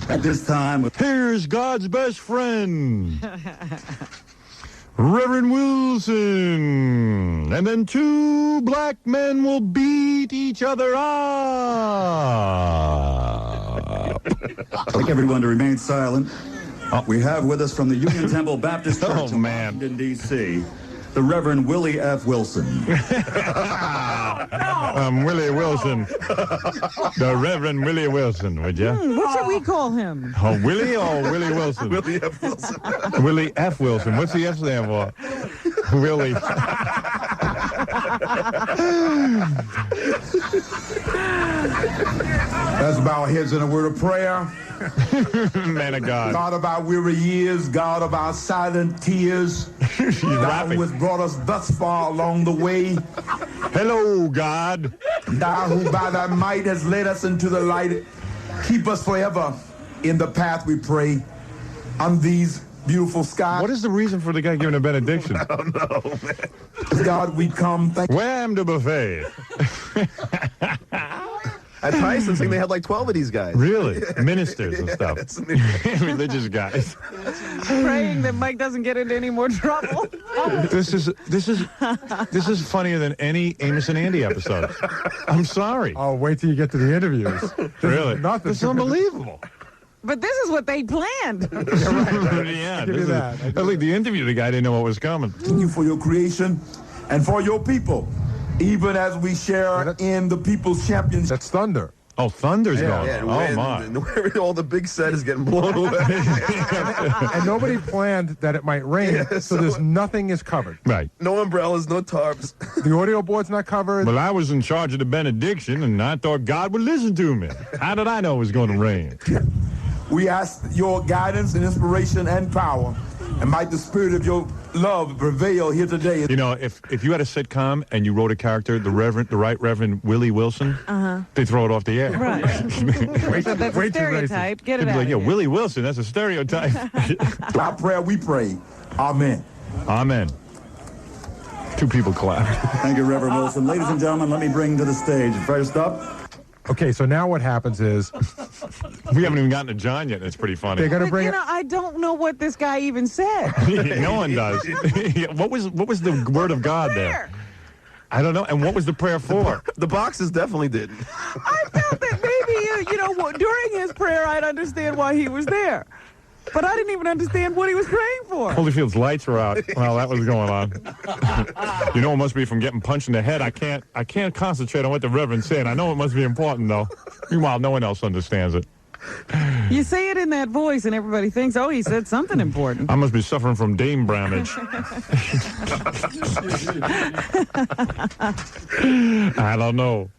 At this time, here's God's best friend, Reverend Wilson. And then two black men will beat each other up. I'd like everyone to remain silent. We have with us from the Union Temple Baptist Church in Washington, D.C., the Reverend Willie F. Wilson. Willie Wilson. The Reverend Willie Wilson, would you? What should we call him? Oh, Willie or Willie Wilson? Willie F. Wilson. Willie F. Wilson. What's the F stand for? Willie. Let's bow our heads in a word of prayer. Man of God. God of our weary years, God of our silent tears, Thou who has brought us thus far along the way. Hello, God. Thou who by thy might has led us into the light. Keep us forever in the path, we pray, on these beautiful skies. What is the reason for the guy giving a benediction? I don't know, man. God, we come. Wham the buffet. At Tyson's thing, they had like 12 of these guys. Really? Ministers and stuff. Religious guys. Praying that Mike doesn't get into any more trouble. This is funnier than any Amos and Andy episode. I'm sorry. Oh, wait till you get to the interviews. Really? This is unbelievable. But this is what they planned. Yeah, at least the interview, the guy didn't know what was coming. Thank you for your creation and for your people, even as we share in the People's Championship. That's Thunder. Oh, Thunder's going. Yeah, Oh, my. All the big set is getting blown away. And nobody planned that it might rain, so there's nothing is covered. Right. No umbrellas, no tarps. The audio board's not covered. Well, I was in charge of the benediction, and I thought God would listen to me. How did I know it was going to rain? We ask your guidance and inspiration and power And might the spirit of your love prevail here today. You know, if you had a sitcom and you wrote a character, the Right Reverend Willie Wilson, they'd throw it off the air. Right. So that's a stereotype. Get it They'd be out like, of yeah, here. Willie Wilson, that's a stereotype. Our prayer we pray. Amen. Amen. Two people clap. Thank you, Reverend Wilson. Ladies and gentlemen, let me bring to the stage, first up. Okay, so now what happens is we haven't even gotten to John yet. It's pretty funny. they're going to But, bring you know, I don't know what this guy even said. No one does. What was the word of God there? I don't know. And what was the prayer for? The boxes definitely didn't. I felt that maybe, you know, during his prayer, I'd understand why he was there. But I didn't even understand what he was praying for. Holyfield's lights were out while that was going on. You know, it must be from getting punched in the head. I can't concentrate on what the Reverend's saying. I know it must be important, though. Meanwhile, no one else understands it. You say it in that voice, and everybody thinks, oh, he said something important. I must be suffering from Dame Bramage. I don't know.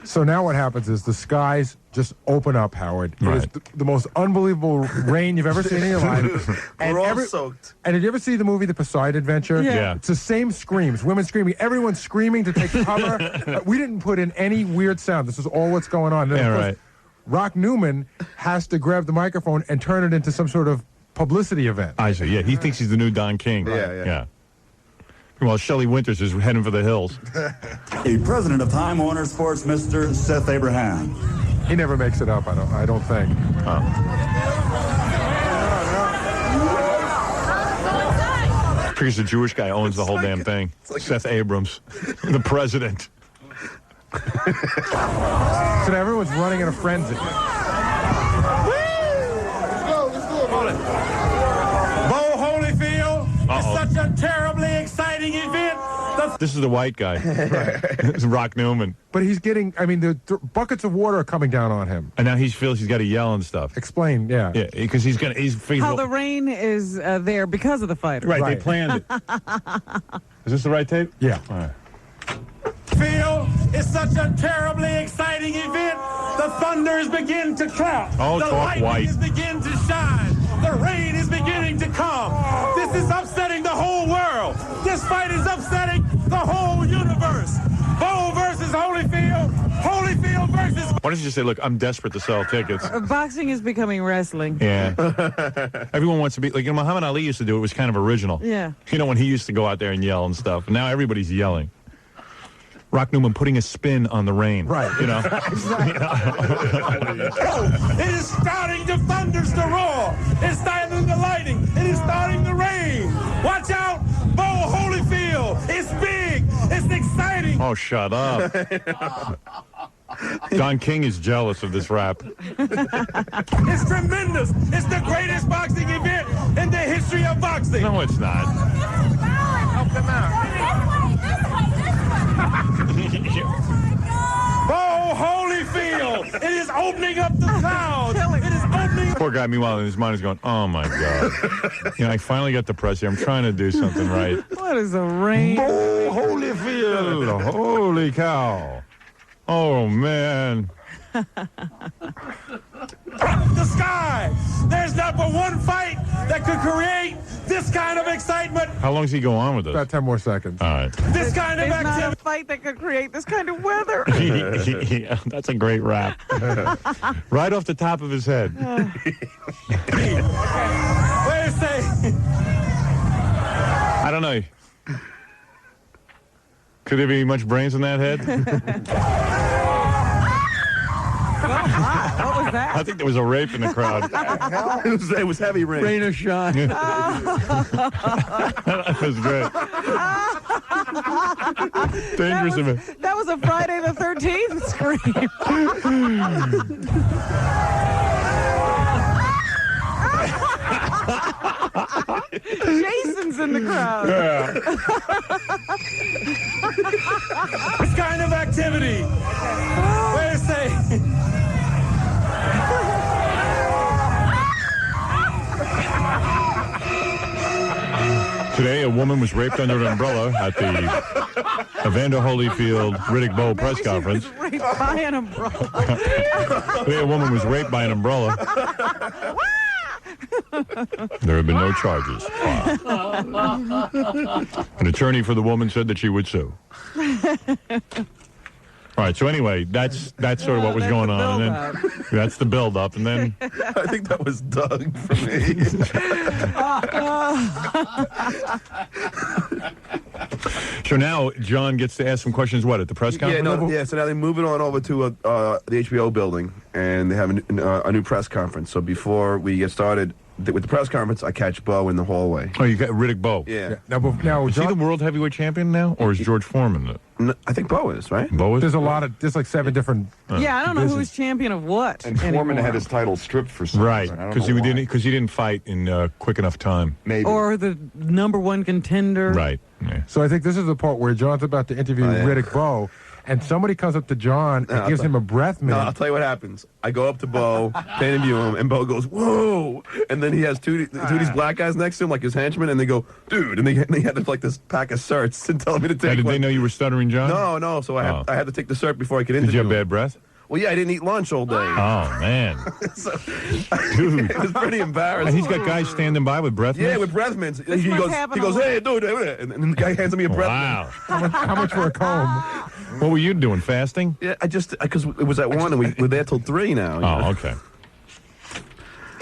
So now what happens is the skies just open up, Howard. It is Right. the most unbelievable rain you've ever seen in your life. We're all soaked. And did you ever see the movie The Poseidon Adventure? Yeah. It's the same screams. Women screaming. Everyone's screaming to take cover. We didn't put in any weird sound. This is all what's going on. And then, Yeah, of course, right. Rock Newman has to grab the microphone and turn it into some sort of publicity event. I see. Yeah, he thinks he's the new Don King. Yeah. Well, Shelley Winters is heading for the hills. The president of Time Warner Sports, Mr. Seth Abraham. He never makes it up, I don't think. Because the Jewish guy owns the whole damn thing. Seth Abrams, the president. So now everyone's running in a frenzy. Bo Holyfield is such a terribly exciting event. This is the white guy. It's Rock Newman. But he's getting, I mean, the buckets of water are coming down on him. And now he feels he's got to yell and stuff. Explain, yeah. Yeah, because he's figuring How the rain is there because of the fighters. Right, they planned it. Is this the right tape? Yeah. All right. Field is such a terribly exciting event. The thunders begin to clap. Oh, the talk lightning white. is beginning to shine. The rain is beginning to come. This is upsetting the whole world. This fight is upsetting the whole universe. Bo versus Holyfield. Holyfield versus... Why don't you just say, look, I'm desperate to sell tickets. Boxing is becoming wrestling. Yeah. Everyone wants to be, like, you know, Muhammad Ali used to do it. It was kind of original. Yeah. You know, when he used to go out there and yell and stuff. Now everybody's yelling. Rock Newman putting a spin on the rain. Right. You know? It is starting to thunders to roar. It's starting the lightning. It is starting to rain. Watch out, Bo Holyfield. It's big. It's exciting. Oh, shut up. Don King is jealous of this rap. It's tremendous. It's the greatest boxing event in the history of boxing. No, it's not. Help them out. Bo Holyfield. It is opening up the clouds. It is opening. Poor guy, meanwhile, in his mind is going, oh, my God. You know, I finally got the press here. I'm trying to do something right. What is the rain? Bo Holyfield. Holy cow. Oh, man. The sky. There's not but one fight that could create this kind of excitement. How long does he go on with this? About 10 more seconds. All right. This kind of There's not a activity. fight that could create this kind of weather. Yeah, that's a great rap. Right off the top of his head. Wait a second. I don't know. Could there be much brains in that head? What was that? I think there was a rape in the crowd. It was heavy rain. Rain or shine. That was great. Dangerous of it. That was a Friday the 13th scream. Jason's in the crowd. Yeah. This kind of activity. Wait a second. Today, a woman was raped under an umbrella at the Evander Holyfield Riddick Bowe press conference. Raped by an umbrella. Today, a woman was raped by an umbrella There have been no charges. An attorney for the woman said that she would sue. All right, so anyway, that's sort of what was going on. And then, that's the build-up, and then... I think that was Doug for me. So now John gets to ask some questions, what, at the press conference? So now they move it on over to the HBO building, and they have a new press conference. So before we get started with the press conference, I catch Bo in the hallway. Oh, you got Riddick Bowe. Yeah. Now, is he the world heavyweight champion now, or is George Foreman? I think Bo is, right? Bo is? There's like 7 different... Yeah, I don't know who's champion of what. And Foreman had his title stripped for some reason. Right, because he didn't fight in quick enough time. Maybe. Or the #1 contender. Right. Yeah. So I think this is the part where John's about to interview Riddick Bowe, and somebody comes up to John and gives him a breath mint. No, I'll tell you what happens. I go up to Bo to interview him, and Bo goes, "Whoa!" And then he has two of these black guys next to him, like his henchmen, and they go, "Dude!" And they had like this pack of certs and tell me to take. Did they know you were Stuttering John? No. So I had to take the cert before I could interview. Did you have him. bad breath? Well, yeah, I didn't eat lunch all day. Oh, man. Dude. It was pretty embarrassing. And he's got guys standing by with breath mints? Yeah, with breath mints. He goes, "Hey, dude," and the guy hands me a breath mint. How much for a comb? What were you doing, fasting? Yeah, because it was at 1 and we're there till 3 now. Oh, okay.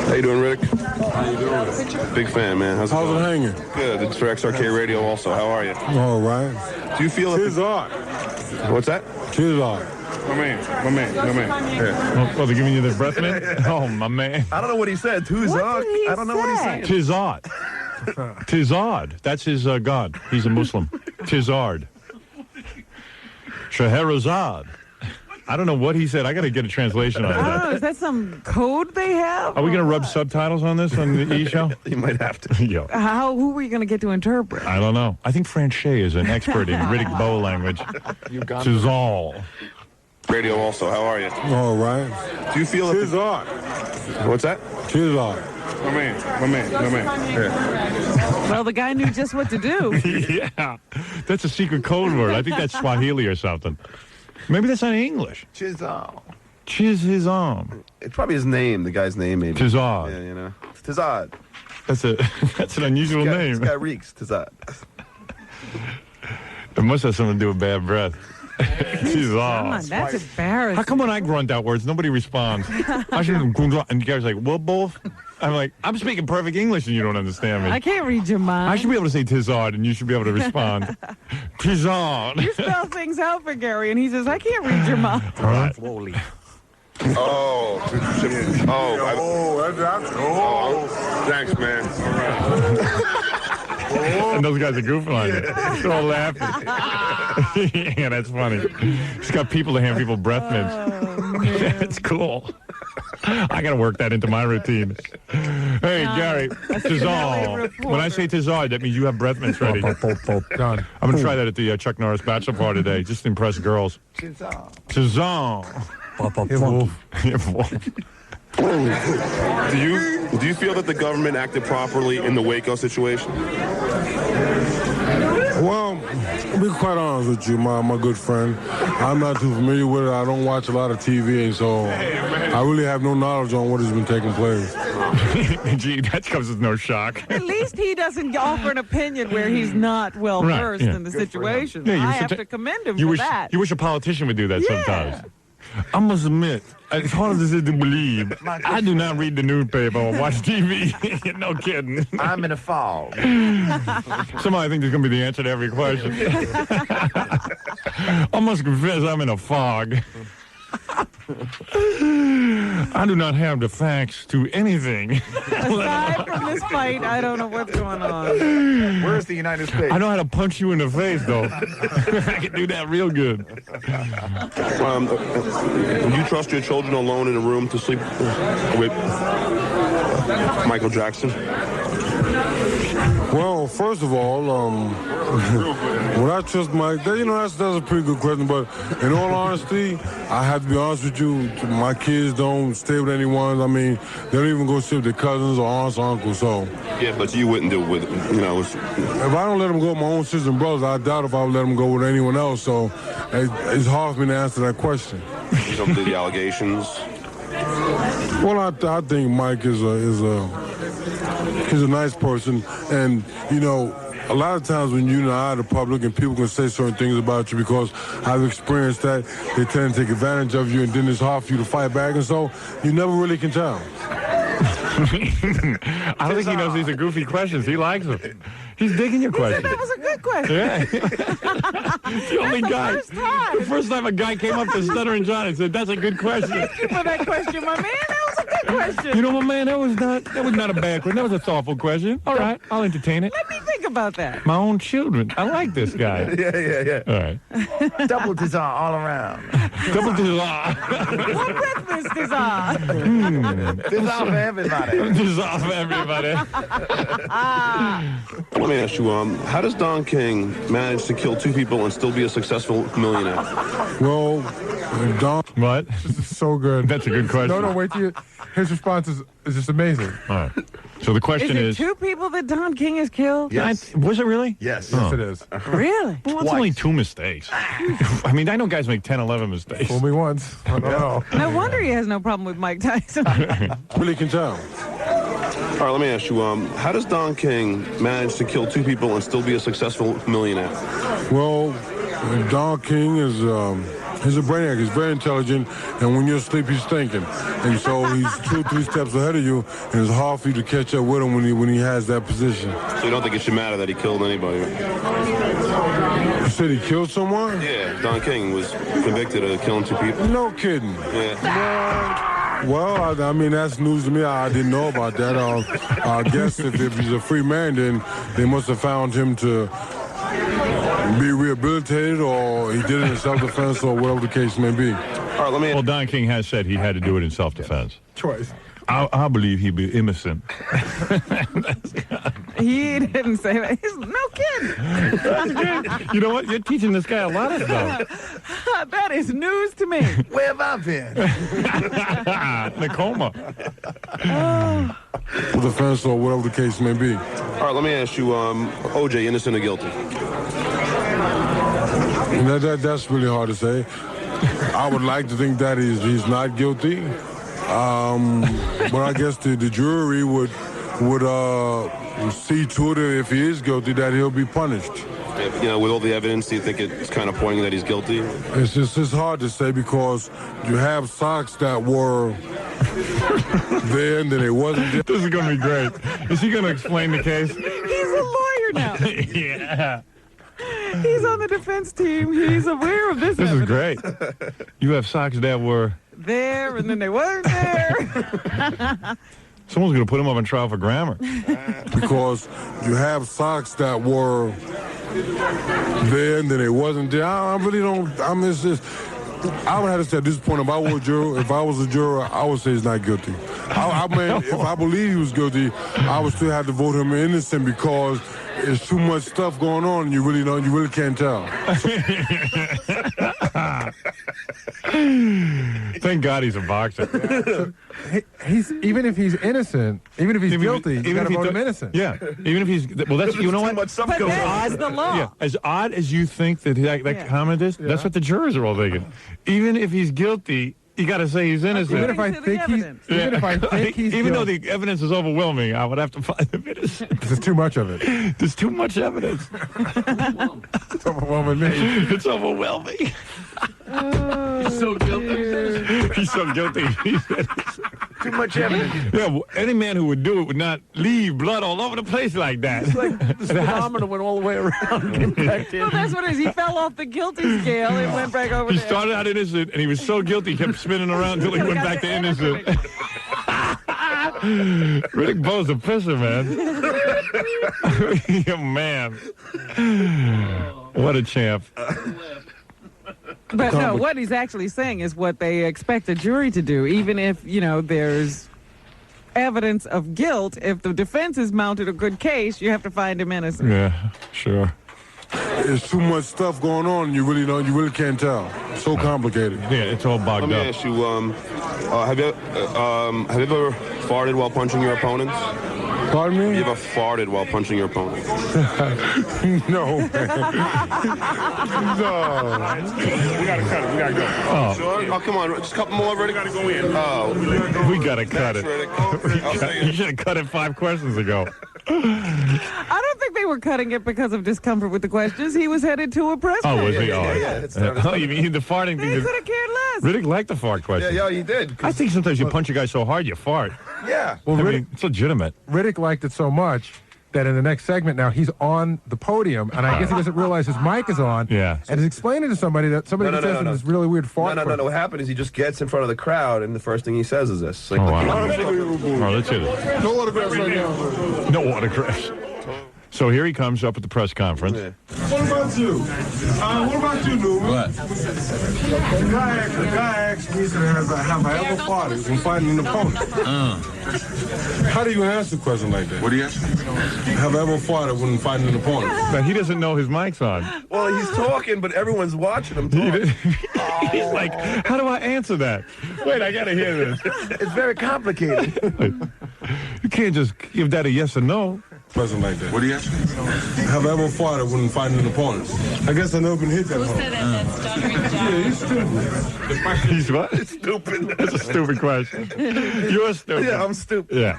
How you doing, Rick? How you doing? Big fan, man. How's it hanging? Good. It's for XRK Radio also. How are you? All right. Do you feel... Tis art. What's that? Tis art. My man. Here. Oh, they're giving you the breath mint? Oh, my man. I don't know what he said. Tis art. I don't know what he said. Tis odd. Tis odd. That's his god. He's a Muslim. Tis odd. Scheherazade. I don't know what he said. I got to get a translation on I don't that. know. Is that some code they have? Are we going to rub subtitles on this on the E-show? You might have to. Yo. Who were you going to get to interpret? I don't know. I think Franchet is an expert in Riddick Bowe language. Tis all. Radio also. How are you? All right. Do you feel... Tis art. What's that? Tis art. My man. Here. Well, the guy knew just what to do. Yeah. That's a secret code word. I think that's Swahili or something. Maybe that's not English. Chizal. Chizizam. It's probably his name, the guy's name, maybe. Tizad. Yeah, you know. Tizad. That's an unusual name. This guy reeks. Tizad. It must have something to do with bad breath. Come that's embarrassing. How come when I grunt out words, nobody responds? I should and you guys are like, well, both? I'm like, I'm speaking perfect English and you don't understand me. I can't read your mind. I should be able to say tizard and you should be able to respond. Tizard. You spell things out for Gary and he says, I can't read your mind. All right. Oh, thanks, man. All right. And those guys are goofing on you. They're all laughing. Yeah, that's funny. He's got people to hand people breath mints. That's cool. I got to work that into my routine. Hey, Gary, Tizard. When I say Tizard, that means you have breath mints ready. Done. I'm going to try that at the Chuck Norris bachelor party today, just to impress girls. Tizard. Do you feel that the government acted properly in the Waco situation? Well, to be quite honest with you, my good friend, I'm not too familiar with it. I don't watch a lot of TV, and so I really have no knowledge on what has been taking place. Gee, that comes as no shock. At least he doesn't offer an opinion where he's not well versed in the situation. Yeah, I have to commend him for that. You wish a politician would do that sometimes. I must admit, as hard as it is to believe, I do not read the newspaper or watch TV. No kidding. I'm in a fog. Somebody thinks there's going to be the answer to every question. I must confess I'm in a fog. I do not have the facts to anything. Aside from this fight, I don't know what's going on. Where's the United States? I know how to punch you in the face, though. I can do that real good. Would you trust your children alone in a room to sleep with Michael Jackson? Well, first of all, when I trust Mike, that's a pretty good question. But in all honesty, I have to be honest with you. My kids don't stay with anyone. I mean, they don't even go stay with their cousins or aunts or uncles. So yeah, but you wouldn't do it with, if I don't let them go with my own sisters and brothers, I doubt if I would let them go with anyone else. So it's hard for me to answer that question. You don't do the allegations. Well, I think Mike is a He's a nice person, and you know, a lot of times when you're out in the public and people can say certain things about you because I've experienced that, they tend to take advantage of you, and then it's hard for you to fight back, and so you never really can tell. I don't think he knows these are goofy questions. He likes them. He's digging your question. That was a good question. Yeah. The only guy. The first time a guy came up to Stuttering John and said, "That's a good question." Thank you for that question, my man. That was a good question. You know, my man, that was not a bad question. That was a thoughtful question. All right, I'll entertain it. Let me think about that. My own children. I like this guy. Yeah. All right. Double desire all around. Double desire. What breakfast desire? Desire for everybody. Desire for everybody. Let me ask you, how does Don King manage to kill 2 people and still be a successful millionaire? Well, Don... What? This is so good. That's a good question. No, wait till you... His response is just amazing. All right. So the question is... is... 2 people that Don King has killed? Yes. Was it really? Yes. Yes, it is. Really? Well, it's only 2 mistakes. I mean, I know guys make 10, 11 mistakes. Fool me once. I don't know. No wonder he has no problem with Mike Tyson. Really can tell. All right, let me ask you, how does Don King manage to kill 2 people and still be a successful millionaire? Well, Don King is he's a brainiac. He's very intelligent, and when you're asleep, he's thinking. And so he's 2 or 3 steps ahead of you, and it's hard for you to catch up with him when he has that position. So you don't think it should matter that he killed anybody? You said he killed someone? Yeah, Don King was convicted of killing 2 people. No kidding. Yeah. Well, I mean, that's news to me. I didn't know about that. I guess if he's a free man, then they must have found him to be rehabilitated, or he did it in self-defense, or whatever the case may be. All right, let me... Well, Don King has said he had to do it in self-defense. Twice. I believe he'd be innocent. He didn't say that. He's no kidding. You know what? You're teaching this guy a lot of stuff. That is news to me. Where have I been? Nakoma. Defense, or whatever the case may be. All right, let me ask you, OJ, innocent or guilty? That's really hard to say. I would like to think that he's not guilty. But I guess the jury would see to it if he is guilty that he'll be punished. Yeah, you know, with all the evidence, do you think it's kind of pointing that he's guilty? It's hard to say because you have socks that were there and then it wasn't. This is going to be great. Is he going to explain the case? He's a lawyer now. Yeah. He's on the defense team. He's aware of this. This is great. You have socks that were there and then they weren't there. Someone's going to put him up on trial for grammar. Because you have socks that were there and then it wasn't there. I really don't. I would have to say at this point, if I was a juror, I would say he's not guilty. I mean, if I believe he was guilty, I would still have to vote him innocent because there's too much stuff going on and you really can't tell. Thank God he's a boxer. He's even if he's innocent, even if he's guilty, you got to vote him innocent. Yeah, even if he's that's you know what? But that's the law. Yeah, as odd as you think that comment is, that's what the jurors are all thinking. Even if he's guilty, you got to say he's innocent. Even if I think he's even though the evidence is overwhelming, I would have to find him innocent. There's too much of it. There's too much evidence. It's overwhelming me. It's overwhelming. He's so guilty. He's so guilty. Too much evidence. Yeah, well, any man who would do it would not leave blood all over the place like that. It's like the speedometer went all the way around and came back in. Well, that's what it is. He fell off the guilty scale and went back over He there. started out innocent, and he was so guilty, he kept spinning around until he went back to innocent. Riddick Bowe's a pisser, man. Yeah, man. What a champ. But no, what he's actually saying is what they expect a jury to do, even if, there's evidence of guilt. If the defense has mounted a good case, you have to find him innocent. Yeah, sure. There's too much stuff going on. You really can't tell. It's so complicated. Yeah, it's all bogged up. Let me ask you, have you ever farted while punching your opponents? Pardon me? Have you ever farted while punching your opponent? No, man. No. We gotta cut it. We gotta go. Oh. Sure? Oh, come on. Just a couple more, Riddick. We gotta go in. Oh. We gotta cut it. You should have cut it 5 questions ago. I don't think they were cutting it because of discomfort with the questions. He was headed to a press Oh, was he? conference. Oh, you mean the farting thing? He could have cared less. Riddick liked the fart question. Yeah, he did. I think sometimes you punch a guy so hard you fart. Yeah. Well, I Riddick, mean, it's legitimate. Riddick liked it so much that in the next segment now he's on the podium, and I guess he doesn't realize his mic is on. Yeah. And he's explaining to somebody that somebody says in this really weird fart. No. What happened is he just gets in front of the crowd, and the first thing he says is this. Like, Oh, wow. Oh, let's hear this. No autographs right now. No autographs. So here he comes up at the press conference. What about you? What about you, Newman? What? The guy asked me, have I ever farted when fighting an opponent? How do you answer a question like that? What do you ask? Have I ever farted when fighting an opponent? But he doesn't know his mic's on. well, he's talking, but everyone's watching him talk. He's like, how do I answer that? Wait, I gotta hear this. It's very complicated. You can't just give that a yes or no. Question like that. What do you ask? Have I ever farted when fighting an opponent? I guess I never been hit that hard. Who said that? That's Stuttering John. Yeah, he's stupid. He's what? It's stupid. That's a stupid question. You're stupid. Yeah, I'm stupid. Yeah.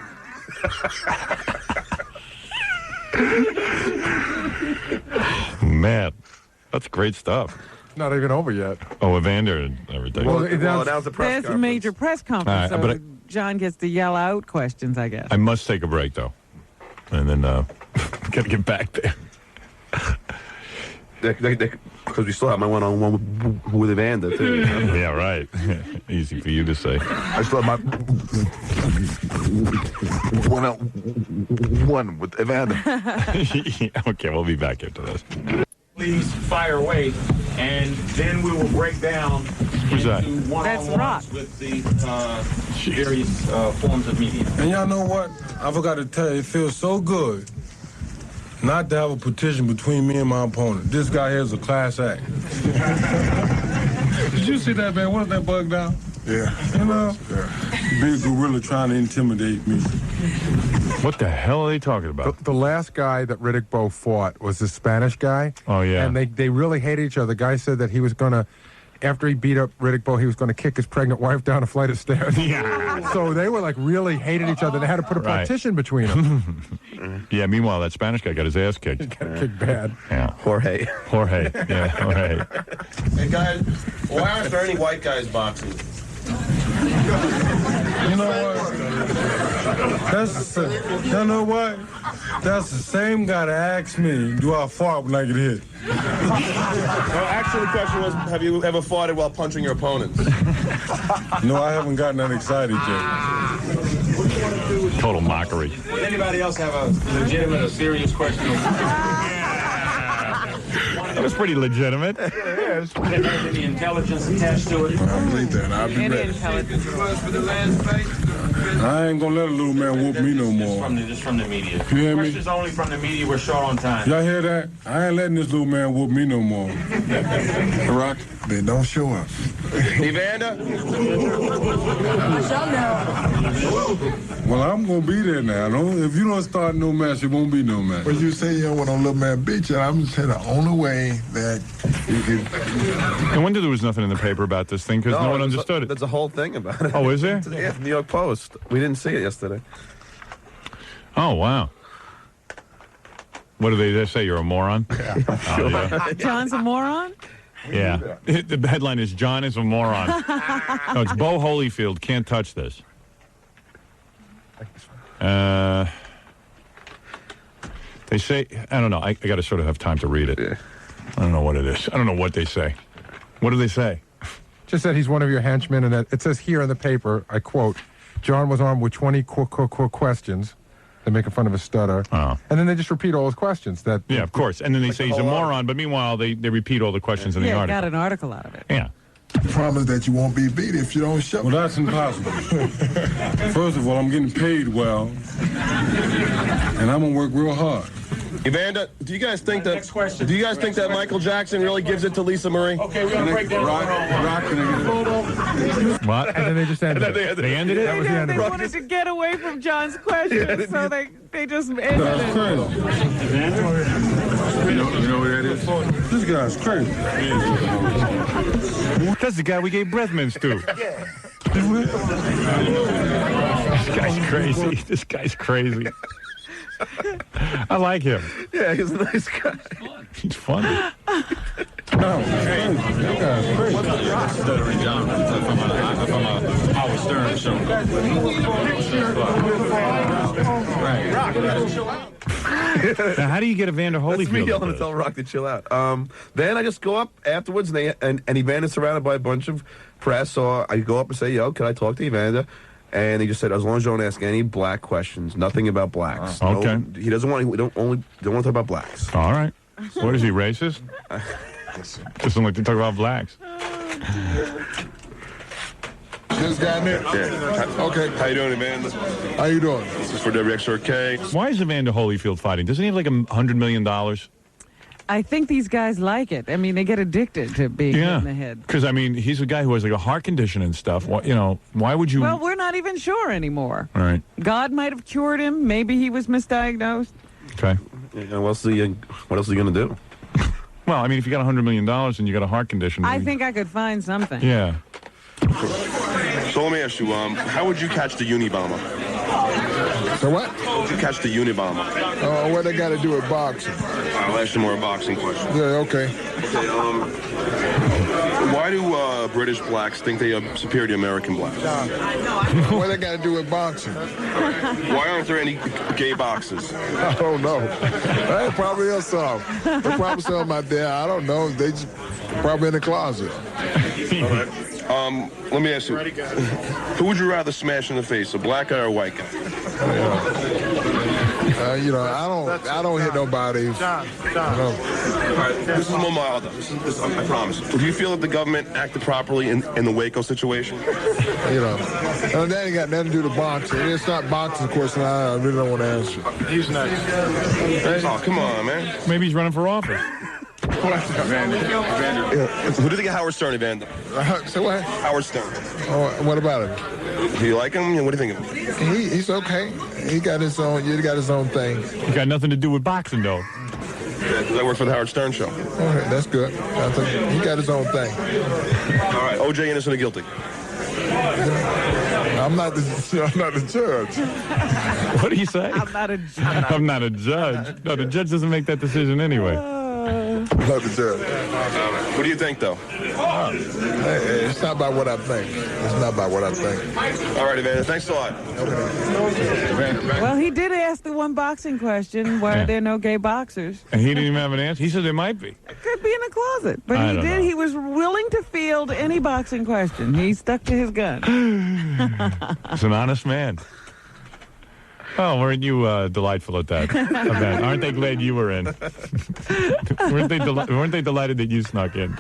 Man, that's great stuff. Not even over yet. Oh, Evander and everything. Well, that was the press There's a conference. major press conference, All right, so John gets to yell out questions, I guess. I must take a break, though. And then got to get back there. Because we still have my one-on-one with Evander, too. Yeah, right. Easy for you to say. I still have my one with Evander. Okay, we'll be back after this. Please fire away, and then we will break down Who's that? into That's one-on-ones Rock. with the various forms of media. And y'all know what? I forgot to tell you, it feels so good not to have a petition between me and my opponent. This guy here is a class act. Did you see that, man? What is that bug down? Yeah. You know? Yeah. Big gorilla trying to intimidate me. What the hell are they talking about? The last guy that Riddick Bowe fought was the Spanish guy. Oh, yeah. And they really hated each other. The guy said that he was going to, after he beat up Riddick Bowe, he was going to kick his pregnant wife down a flight of stairs. Yeah. So they were like really hated each other. They had to put a partition between them. Yeah, meanwhile, that Spanish guy got his ass kicked. He got kicked bad. Yeah. Jorge. Yeah, Jorge. Hey, guys, why aren't there any white guys boxing? You know what? You know what? That's the same guy that asked me, do I fart when I get hit? Well, actually, the question was, have you ever farted while punching your opponents? No, I haven't gotten that excited yet. Total mockery. Does anybody else have a legitimate or serious question? That was pretty legitimate. Yes. Any intelligence attached to it? I believe that. I'll be Any ready. intelligence. I ain't gonna let a little man whoop me no more. Just from the media. You hear me? Questions only from the media. We're short on time. Y'all hear that? I ain't letting this little man whoop me no more. Rock, they don't show up. Evander? Well, I'm gonna be there now. If you don't start no match, it won't be no match. But you say you don't want no little man beat you. I'm saying the only way that you can. No wonder there was nothing in the paper about this thing, because no one understood it. There's a whole thing about it. Oh, is there? Yeah, New York Post. We didn't see it yesterday. Oh, wow. What do they say? You're a moron? Yeah. Oh, yeah. John's a moron? Yeah. The headline is, John is a moron. No, it's Bo Holyfield. Can't touch this. They say, I don't know. I got to sort of have time to read it. Yeah. I don't know what it is. I don't know what they say. What do they say? Just that he's one of your henchmen, and that it says here in the paper, I quote, John was armed with 20 questions. They're making fun of his stutter. Oh. And then they just repeat all his questions. Yeah, of course. And then they say he's a moron, but meanwhile, they repeat all the questions in the Yeah, article. got an article out of it. Yeah. Promise that you won't be beat if you don't show. Well, that's impossible. First of all, I'm getting paid well, and I'm gonna work real hard. Evander, do you guys think that? Next question. Do you guys think that Michael Jackson really gives it to Lisa Marie? Okay, we're gonna break down. What? And then they just ended it. They ended it? That was the end They of it. wanted to get away from John's question, so they just ended it. You know what that is? This guy's crazy. That's the guy we gave breath mints to. This guy's crazy. This guy's crazy. I like him. Yeah, he's a nice guy. He's funny. Stuttering John from a Howard Stern show. Now, how do you get Evander That's me Holyfield? yelling to tell Rock to chill out. Then I just go up afterwards, and Evander's surrounded by a bunch of press, so I go up and say, "Yo, can I talk to Evander?" And he just said, "As long as you don't ask any black questions, nothing about blacks." Okay. No, he doesn't want. We don't want to talk about blacks. All right. What is he, racist? Doesn't like to talk about blacks. This guy there? Yeah. Okay. How you doing, Evander? How you doing? This is for WXRK. Why is Evander Holyfield fighting? Doesn't he have like $100 million? I think these guys like it. I mean, they get addicted to being hit in the head. Because, I mean, he's a guy who has like a heart condition and stuff. Why would you... Well, we're not even sure anymore. All right. God might have cured him. Maybe he was misdiagnosed. Okay. Yeah, what else is he going to do? Well, I mean, if you got $100 million and you got a heart condition... I think I could find something. Yeah. So let me ask you, how would you catch the Unabomber? So what? How would you catch the Unabomber? What they got to do with boxing? I'll ask you more boxing questions. Yeah, okay. Why do British blacks think they are superior to American blacks? What they got to do with boxing? Why aren't there any gay boxers? I don't know. Hey, probably is some. There's probably some out there. I don't know. They just probably in the closet. All right. Let me ask you, who would you rather smash in the face, a black guy or a white guy? I don't hit nobody. All right, this is more mild. I promise. Do you feel that the government acted properly in the Waco situation? That ain't got nothing to do with boxing. It's not boxing, of course, and I really don't want to answer. He's not. Oh, come on, man. Maybe he's running for office. Who do you think of Howard Stern, Evander? So what? Howard Stern. What about him? Do you like him? What do you think of him? He's okay. He got his own thing. He got nothing to do with boxing, though. Yeah, I work for the Howard Stern show. Okay, that's good. He got his own thing. All right, OJ innocent or guilty? I'm not the judge. What do you say? I'm not a judge. I'm not a judge. No, the judge doesn't make that decision anyway. Not the judge. What do you think, though? It's not about what I think. It's not about what I think. All right, Evander, thanks a lot. Well, he did ask the one boxing question, why are there no gay boxers? And he didn't even have an answer? He said there might be. Could be in the closet. But I he don't did. know. He was willing to field any boxing question. He stuck to his gun. He's an honest man. Oh, weren't you delightful at that event? Aren't they glad you were in? weren't they delighted that you snuck in?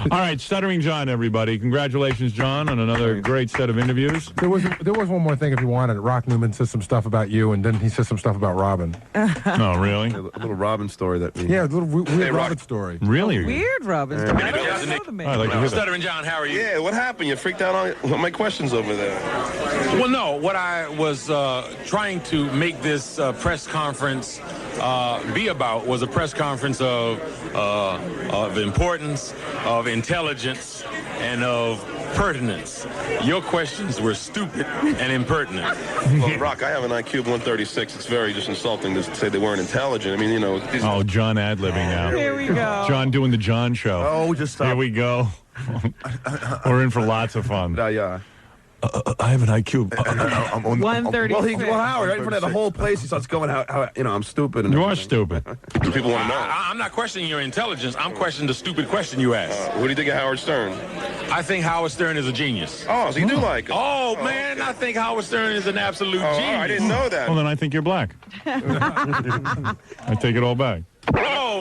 All right, Stuttering John, everybody. Congratulations, John, on another great set of interviews. There was one more thing if you wanted. Rock Newman said some stuff about you, and then he said some stuff about Robin. Oh, really? A little Robin story that we... Yeah, a little weird Robin story. Really? Weird Robin story. I don't know the man. I like to hear that. Stuttering John, how are you? Yeah, what happened? You freaked out on my questions over there. Well, no. What I was trying to make this press conference be about was a press conference of importance, of intelligence, and of pertinence. Your questions were stupid and impertinent. Well, Rock, I have an IQ of 136. It's very just insulting to say they weren't intelligent. I mean, Oh, John ad-libbing now. Here we go. John doing the John show. Oh, just stop. Here we go. We're in for lots of fun. Yeah. I have an IQ. I'm on 136. Well, Howard, right in front of the whole place, he starts going, how I'm stupid. And You are everything. stupid. people want to know. I'm not questioning your intelligence. I'm questioning the stupid question you asked. What do you think of Howard Stern? I think Howard Stern is a genius. Oh, so you do like him? Oh, man, I think Howard Stern is an absolute genius. I didn't know that. Well, then I think you're black. I take it all back. Oh,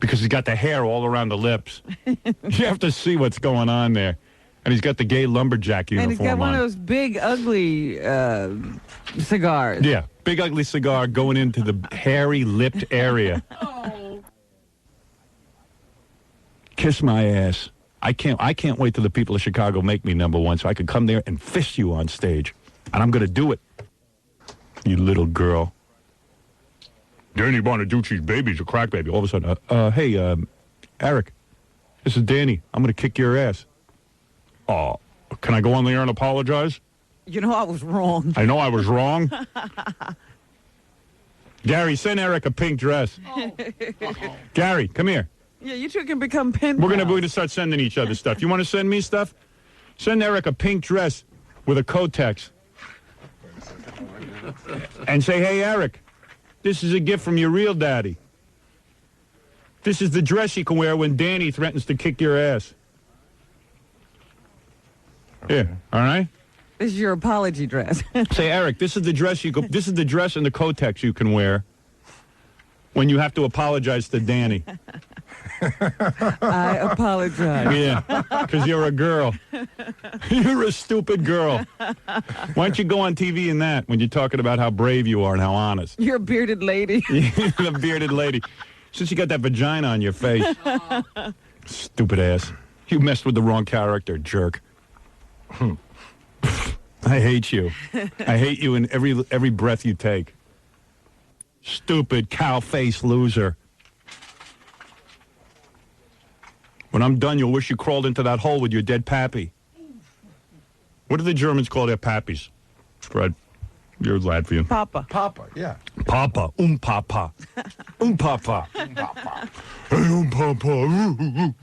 because he's got the hair all around the lips. You have to see what's going on there. And he's got the gay lumberjack uniform on. And he's got one of those big, ugly cigars. Yeah, big, ugly cigar going into the hairy lipped area. Kiss my ass. I can't wait till the people of Chicago make me number one so I could come there and fist you on stage. And I'm going to do it. You little girl. Danny Bonaducci's baby's a crack baby. All of a sudden, hey, Eric, this is Danny. I'm going to kick your ass. Oh, can I go on the air and apologize? You know I was wrong. I know I was wrong. Gary, send Eric a pink dress. Gary, come here. Yeah, you two can become pen We're pals. gonna start sending each other stuff. You want to send me stuff? Send Eric a pink dress with a Kotex. And say, hey, Eric, this is a gift from your real daddy. This is the dress you can wear when Danny threatens to kick your ass. Yeah, all right? This is your apology dress. Say, Eric, this is the dress this is the dress and the Kotex you can wear when you have to apologize to Danny. I apologize. Yeah, because you're a girl. You're a stupid girl. Why don't you go on TV in that when you're talking about how brave you are and how honest? You're a bearded lady. The bearded lady. Since you got that vagina on your face. Stupid ass. You messed with the wrong character, jerk. I hate you. I hate you in every breath you take. Stupid cow-faced loser. When I'm done, you'll wish you crawled into that hole with your dead pappy. What do the Germans call their pappies? Fred, you're Latvian. Papa. Papa, yeah. Papa. Papa. Papa. Papa. Hey, Papa.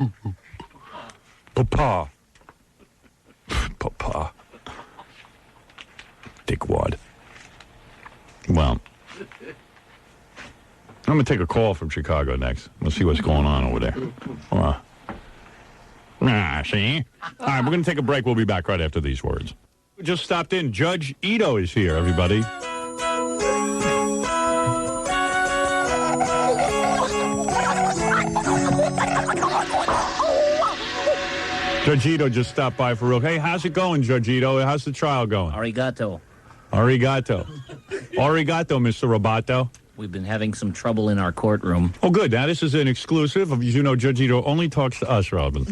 Papa. Papa. Dickwad. Well, I'm going to take a call from Chicago next. We'll see what's going on over there. See? All right, we're going to take a break. We'll be back right after these words. We just stopped in. Judge Ito is here, everybody. Judge Ito just stopped by for real. Hey, how's it going, Judge Ito? How's the trial going? Arigato. Arigato. Arigato, Mr. Roboto. We've been having some trouble in our courtroom. Oh, good. Now, this is an exclusive. As you know, Judge Ito only talks to us, Robin.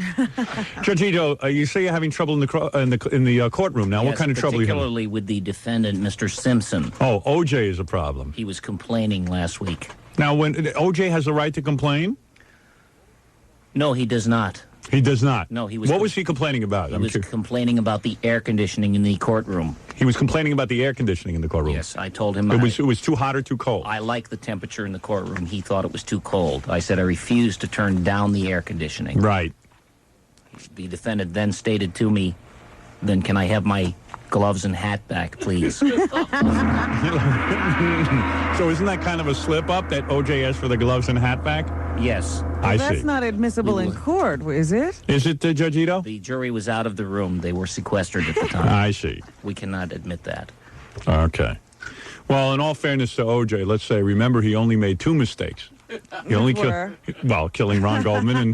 Judge Ito, you say you're having trouble in the courtroom. Now, Yes, what kind of trouble are you having? Particularly with the defendant, Mr. Simpson. Oh, OJ is a problem. He was complaining last week. Now, when OJ has the right to complain? No, he does not. He does not? No, he was... What was he complaining about? He was complaining about the air conditioning in the courtroom. He was complaining about the air conditioning in the courtroom? Yes, I told him... It was too hot or too cold? I like the temperature in the courtroom. He thought it was too cold. I said I refused to turn down the air conditioning. Right. The defendant then stated to me, then can I have my gloves and hat back, please? So isn't that kind of a slip-up that OJ asked for the gloves and hat back? Yes. I That's see. not admissible in court, is it? Is it, Judge Ito? The jury was out of the room. They were sequestered at the time. I see. We cannot admit that. Okay. Well, in all fairness to OJ, let's say, remember, he only made 2 mistakes. He only killing Ron Goldman and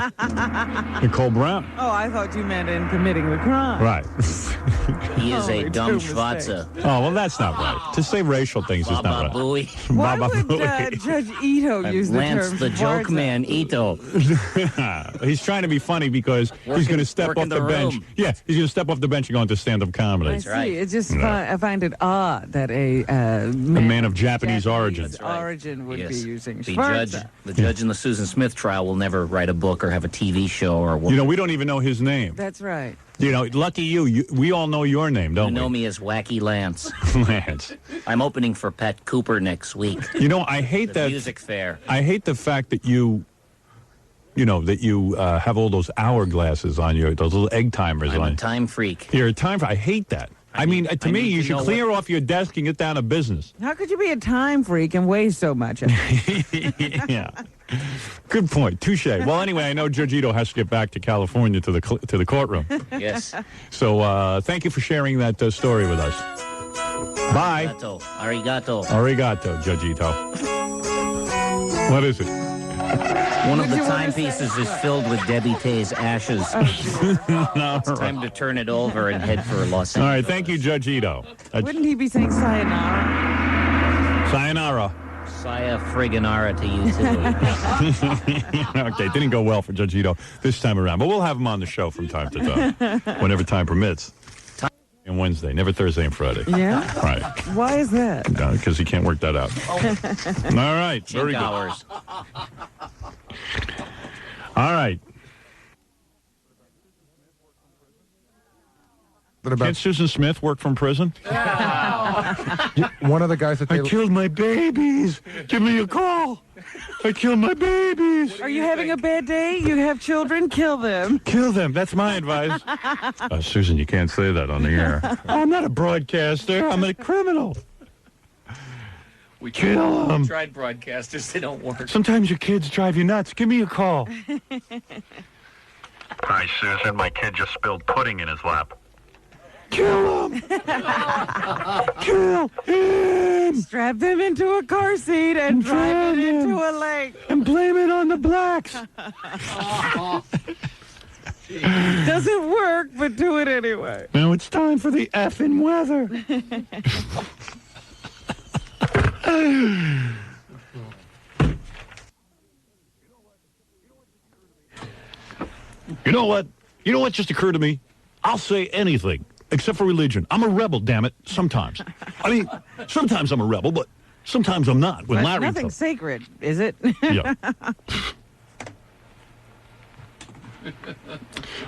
Nicole Brown. Oh, I thought you meant in committing the crime. Right. He is a Only dumb 2 schwarzer. Oh, well, that's not right. To say racial things is not right. Booey. Why Baba would Booey. Judge Ito use the Lance, term the joke schwarzer? man, Ito. He's trying to be funny because he's going to step off working the the bench. room. Yeah, he's going to step off the bench and go into stand-up comedy. I see. right. It's just No. I find it odd that a man of Japanese origin. origin would Yes. be using The schwarzer. judge in the Susan Smith trial will never write a book or have a TV show or what. You know, we don't even know his name. That's right. You know, lucky you. We all know your name, don't You know we? me as Wacky Lance. Lance. I'm opening for Pat Cooper next week. You know, I hate The that. music fair. I hate the fact that you have all those hourglasses on you, those little egg timers I'm on a you. time freak. You're a time. I hate that. I mean, to me, need you to should know clear off your desk and get down to business. How could you be a time freak and weigh so much? Yeah. Good point. Touche. Well, anyway, I know Judge Ito has to get back to California to the courtroom. Yes. So thank you for sharing that story with us. Bye. Arigato. Arigato, Judge Ito. What is it? One of the timepieces is filled with Debbie Tay's ashes. It's time to turn it over and head for Los Angeles. All right, thank you, Judge Ito. Wouldn't he be saying sayonara? Sayonara. Saya friganara to you, too. Okay, didn't go well for Judge Ito this time around, but we'll have him on the show from time to time, whenever time permits. And Wednesday, never Thursday and Friday. Yeah? Right. Why is that? Because he can't work that out. All right, very good. Hours. All right. Can't Susan Smith work from prison? One of the guys that they... I killed my babies. Give me a call. I killed my babies. Are you having a bad day? You have children? Kill them. Kill them. That's my advice. Susan, you can't say that on the air. I'm not a broadcaster. I'm a criminal. We Kill them. tried broadcasters. They don't work. Sometimes your kids drive you nuts. Give me a call. Hi, Susan. My kid just spilled pudding in his lap. Kill him! Kill him! Strap them into a car seat and drive it into a lake. And blame it on the blacks. Doesn't work, but do it anyway. Now it's time for the effing weather. You know what? You know what just occurred to me? I'll say anything. Except for religion. I'm a rebel, damn it, sometimes. I mean, sometimes I'm a rebel, but sometimes I'm not. When Larry nothing sacred, is it? Yeah.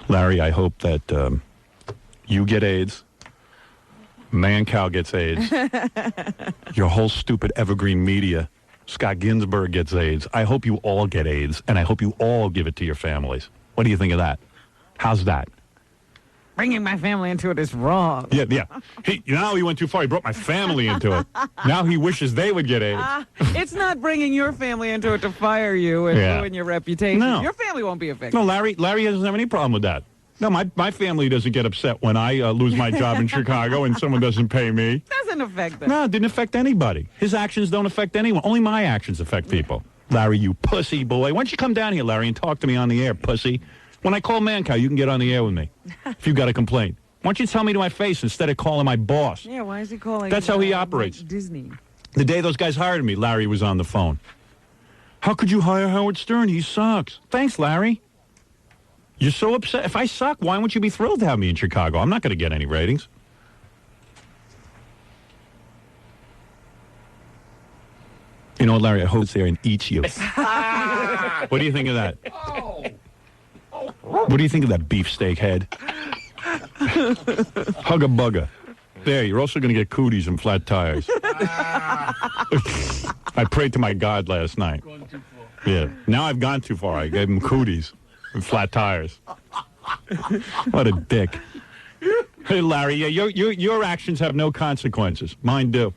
Larry, I hope that you get AIDS, Mancow gets AIDS, your whole stupid evergreen media, Scott Ginsburg gets AIDS. I hope you all get AIDS, and I hope you all give it to your families. What do you think of that? How's that? Bringing my family into it is wrong. Yeah. Now he went too far. He brought my family into it. Now he wishes they would get AIDS. It's not bringing your family into it to fire you and ruin your reputation. No. Your family won't be affected. No, Larry doesn't have any problem with that. No, my family doesn't get upset when I lose my job in Chicago and someone doesn't pay me. Doesn't affect them. No, it didn't affect anybody. His actions don't affect anyone. Only my actions affect people. Larry, you pussy boy. Why don't you come down here, Larry, and talk to me on the air, pussy? When I call Mancow, you can get on the air with me if you've got a complaint. Why don't you tell me to my face instead of calling my boss? Yeah, why is he calling? That's how he operates. Disney. The day those guys hired me, Larry was on the phone. How could you hire Howard Stern? He sucks. Thanks, Larry. You're so upset. If I suck, why wouldn't you be thrilled to have me in Chicago? I'm not going to get any ratings. You know what, Larry? I hope it's there and eats you. What do you think of that? What do you think of that beefsteak head? Hugga bugga. There, you're also going to get cooties and flat tires. I prayed to my God last night. Yeah. Now I've gone too far. I gave him cooties and flat tires. What a dick. Hey, Larry, yeah, your actions have no consequences. Mine do.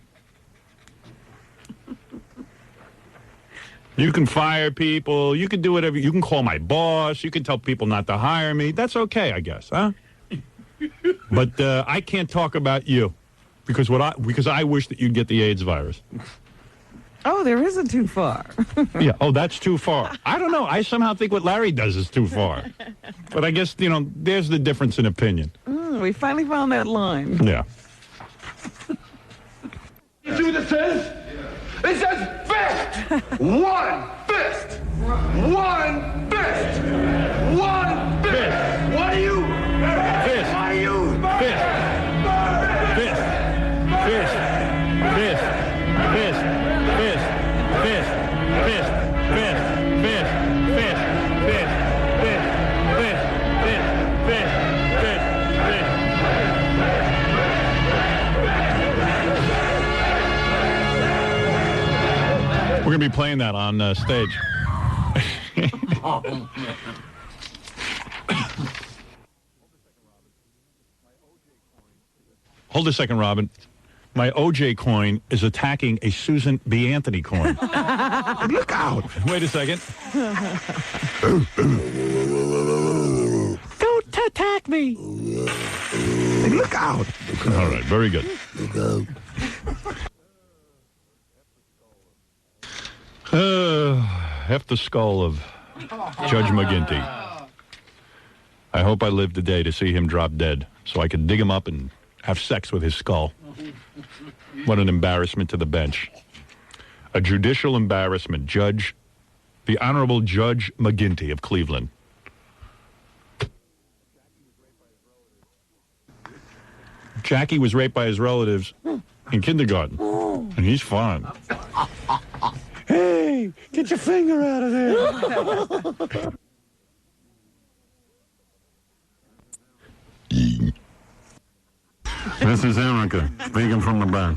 You can fire people. You can do whatever. You can call my boss. You can tell people not to hire me. That's okay, I guess, huh? But I can't talk about you because I wish that you'd get the AIDS virus. Oh, there isn't too far. Yeah. Oh, that's too far. I don't know. I somehow think what Larry does is too far. But I guess, there's the difference in opinion. We finally found that line. Yeah. You see what this says? It says fist! One fist! One fist! One fist! What are you? Fist! What are you? Fist! Fist! Fist! Fist! Fist! Fist! Fist! Fist! Fist! Fist! Fist! Fist! Fist! Fist! Fist! Fist! We're going to be playing that on stage. Hold a second, Robin. My OJ coin is attacking a Susan B. Anthony coin. Look out! Wait a second. Don't attack me! Look out! All right, very good. Look out. Half the skull of Judge McGinty. I hope I live the day to see him drop dead so I can dig him up and have sex with his skull. What an embarrassment to the bench. A judicial embarrassment. The Honorable Judge McGinty of Cleveland. Jackie was raped by his relatives in kindergarten, and he's fine. Hey, get your finger out of there. This is Erica, speaking from the back.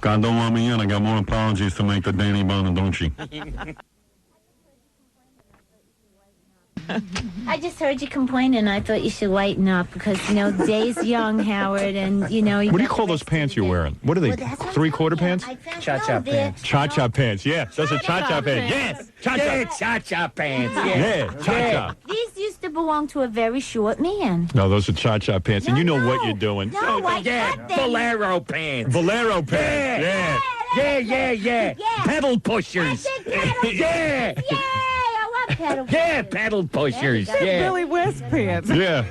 God don't want me in. I got more apologies to make to Danny Bonaducci. I just heard you complaining. I thought you should lighten up because, you know, the day's young, Howard, and, you know... What do you call those pants you're wearing? What are they, three-quarter pants? Cha-cha pants. Cha-cha pants, yeah. Those are cha-cha pants. Yes, cha-cha. Yeah, cha-cha pants. Yeah, cha-cha. These used to belong to a very short man. No, those are cha-cha pants, and you know what you're doing. No, I Yeah, got them. bolero pants. Bolero pants, yeah. Yeah. Pedal pushers. Yeah. Pedal Yeah, pedal pushers. Yeah. Billy West pants. Yeah.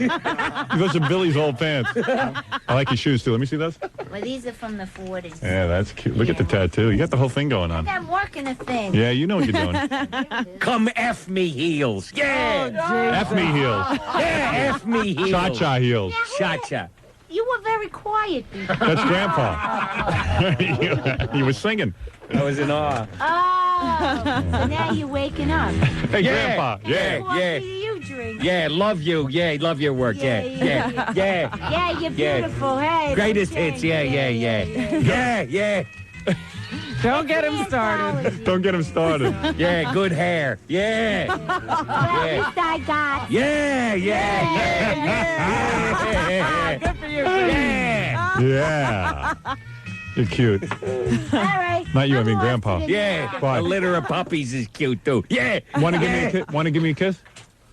Those are Billy's old pants. I like your shoes, too. Let me see those. Well, these are from the 40s. Yeah, that's cute. Look at the tattoo. You got the whole thing going on. I'm working a thing. Yeah, you know what you're doing. Come F me heels. Yeah. F me heels. Yeah, F me heels. Cha-cha heels. Cha-cha. You were very quiet before. That's Grandpa. You were singing. I was in awe. Oh, so now you're waking up. Hey, Yeah. Grandpa. Yeah. What coffee do you drink? Yeah, love you. Yeah, love your work. Yeah. Yeah, you're beautiful. Hey, Greatest don't hits. change. Yeah. Don't get him started. Don't get him started. Yeah, good hair. Yeah. Well, at least I got. Yeah. Good for you. Yeah. Yeah. You're cute. All right. Not you, I I'm mean off Grandpa. to the Yeah. Why? A litter of puppies is cute too. Yeah. Want to give me a kiss? Want to give me a kiss?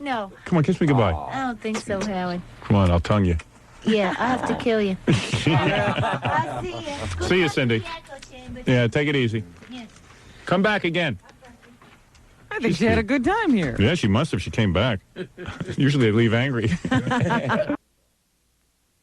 No, Come on, kiss me goodbye. I don't think so, Howard. Come on, I'll tongue you. Yeah, I have to kill you. I'll see you. See you, Cindy. Yeah, take it easy. Come back again. I think she had a good time here. Yeah, she must have. She came back. Usually they leave angry.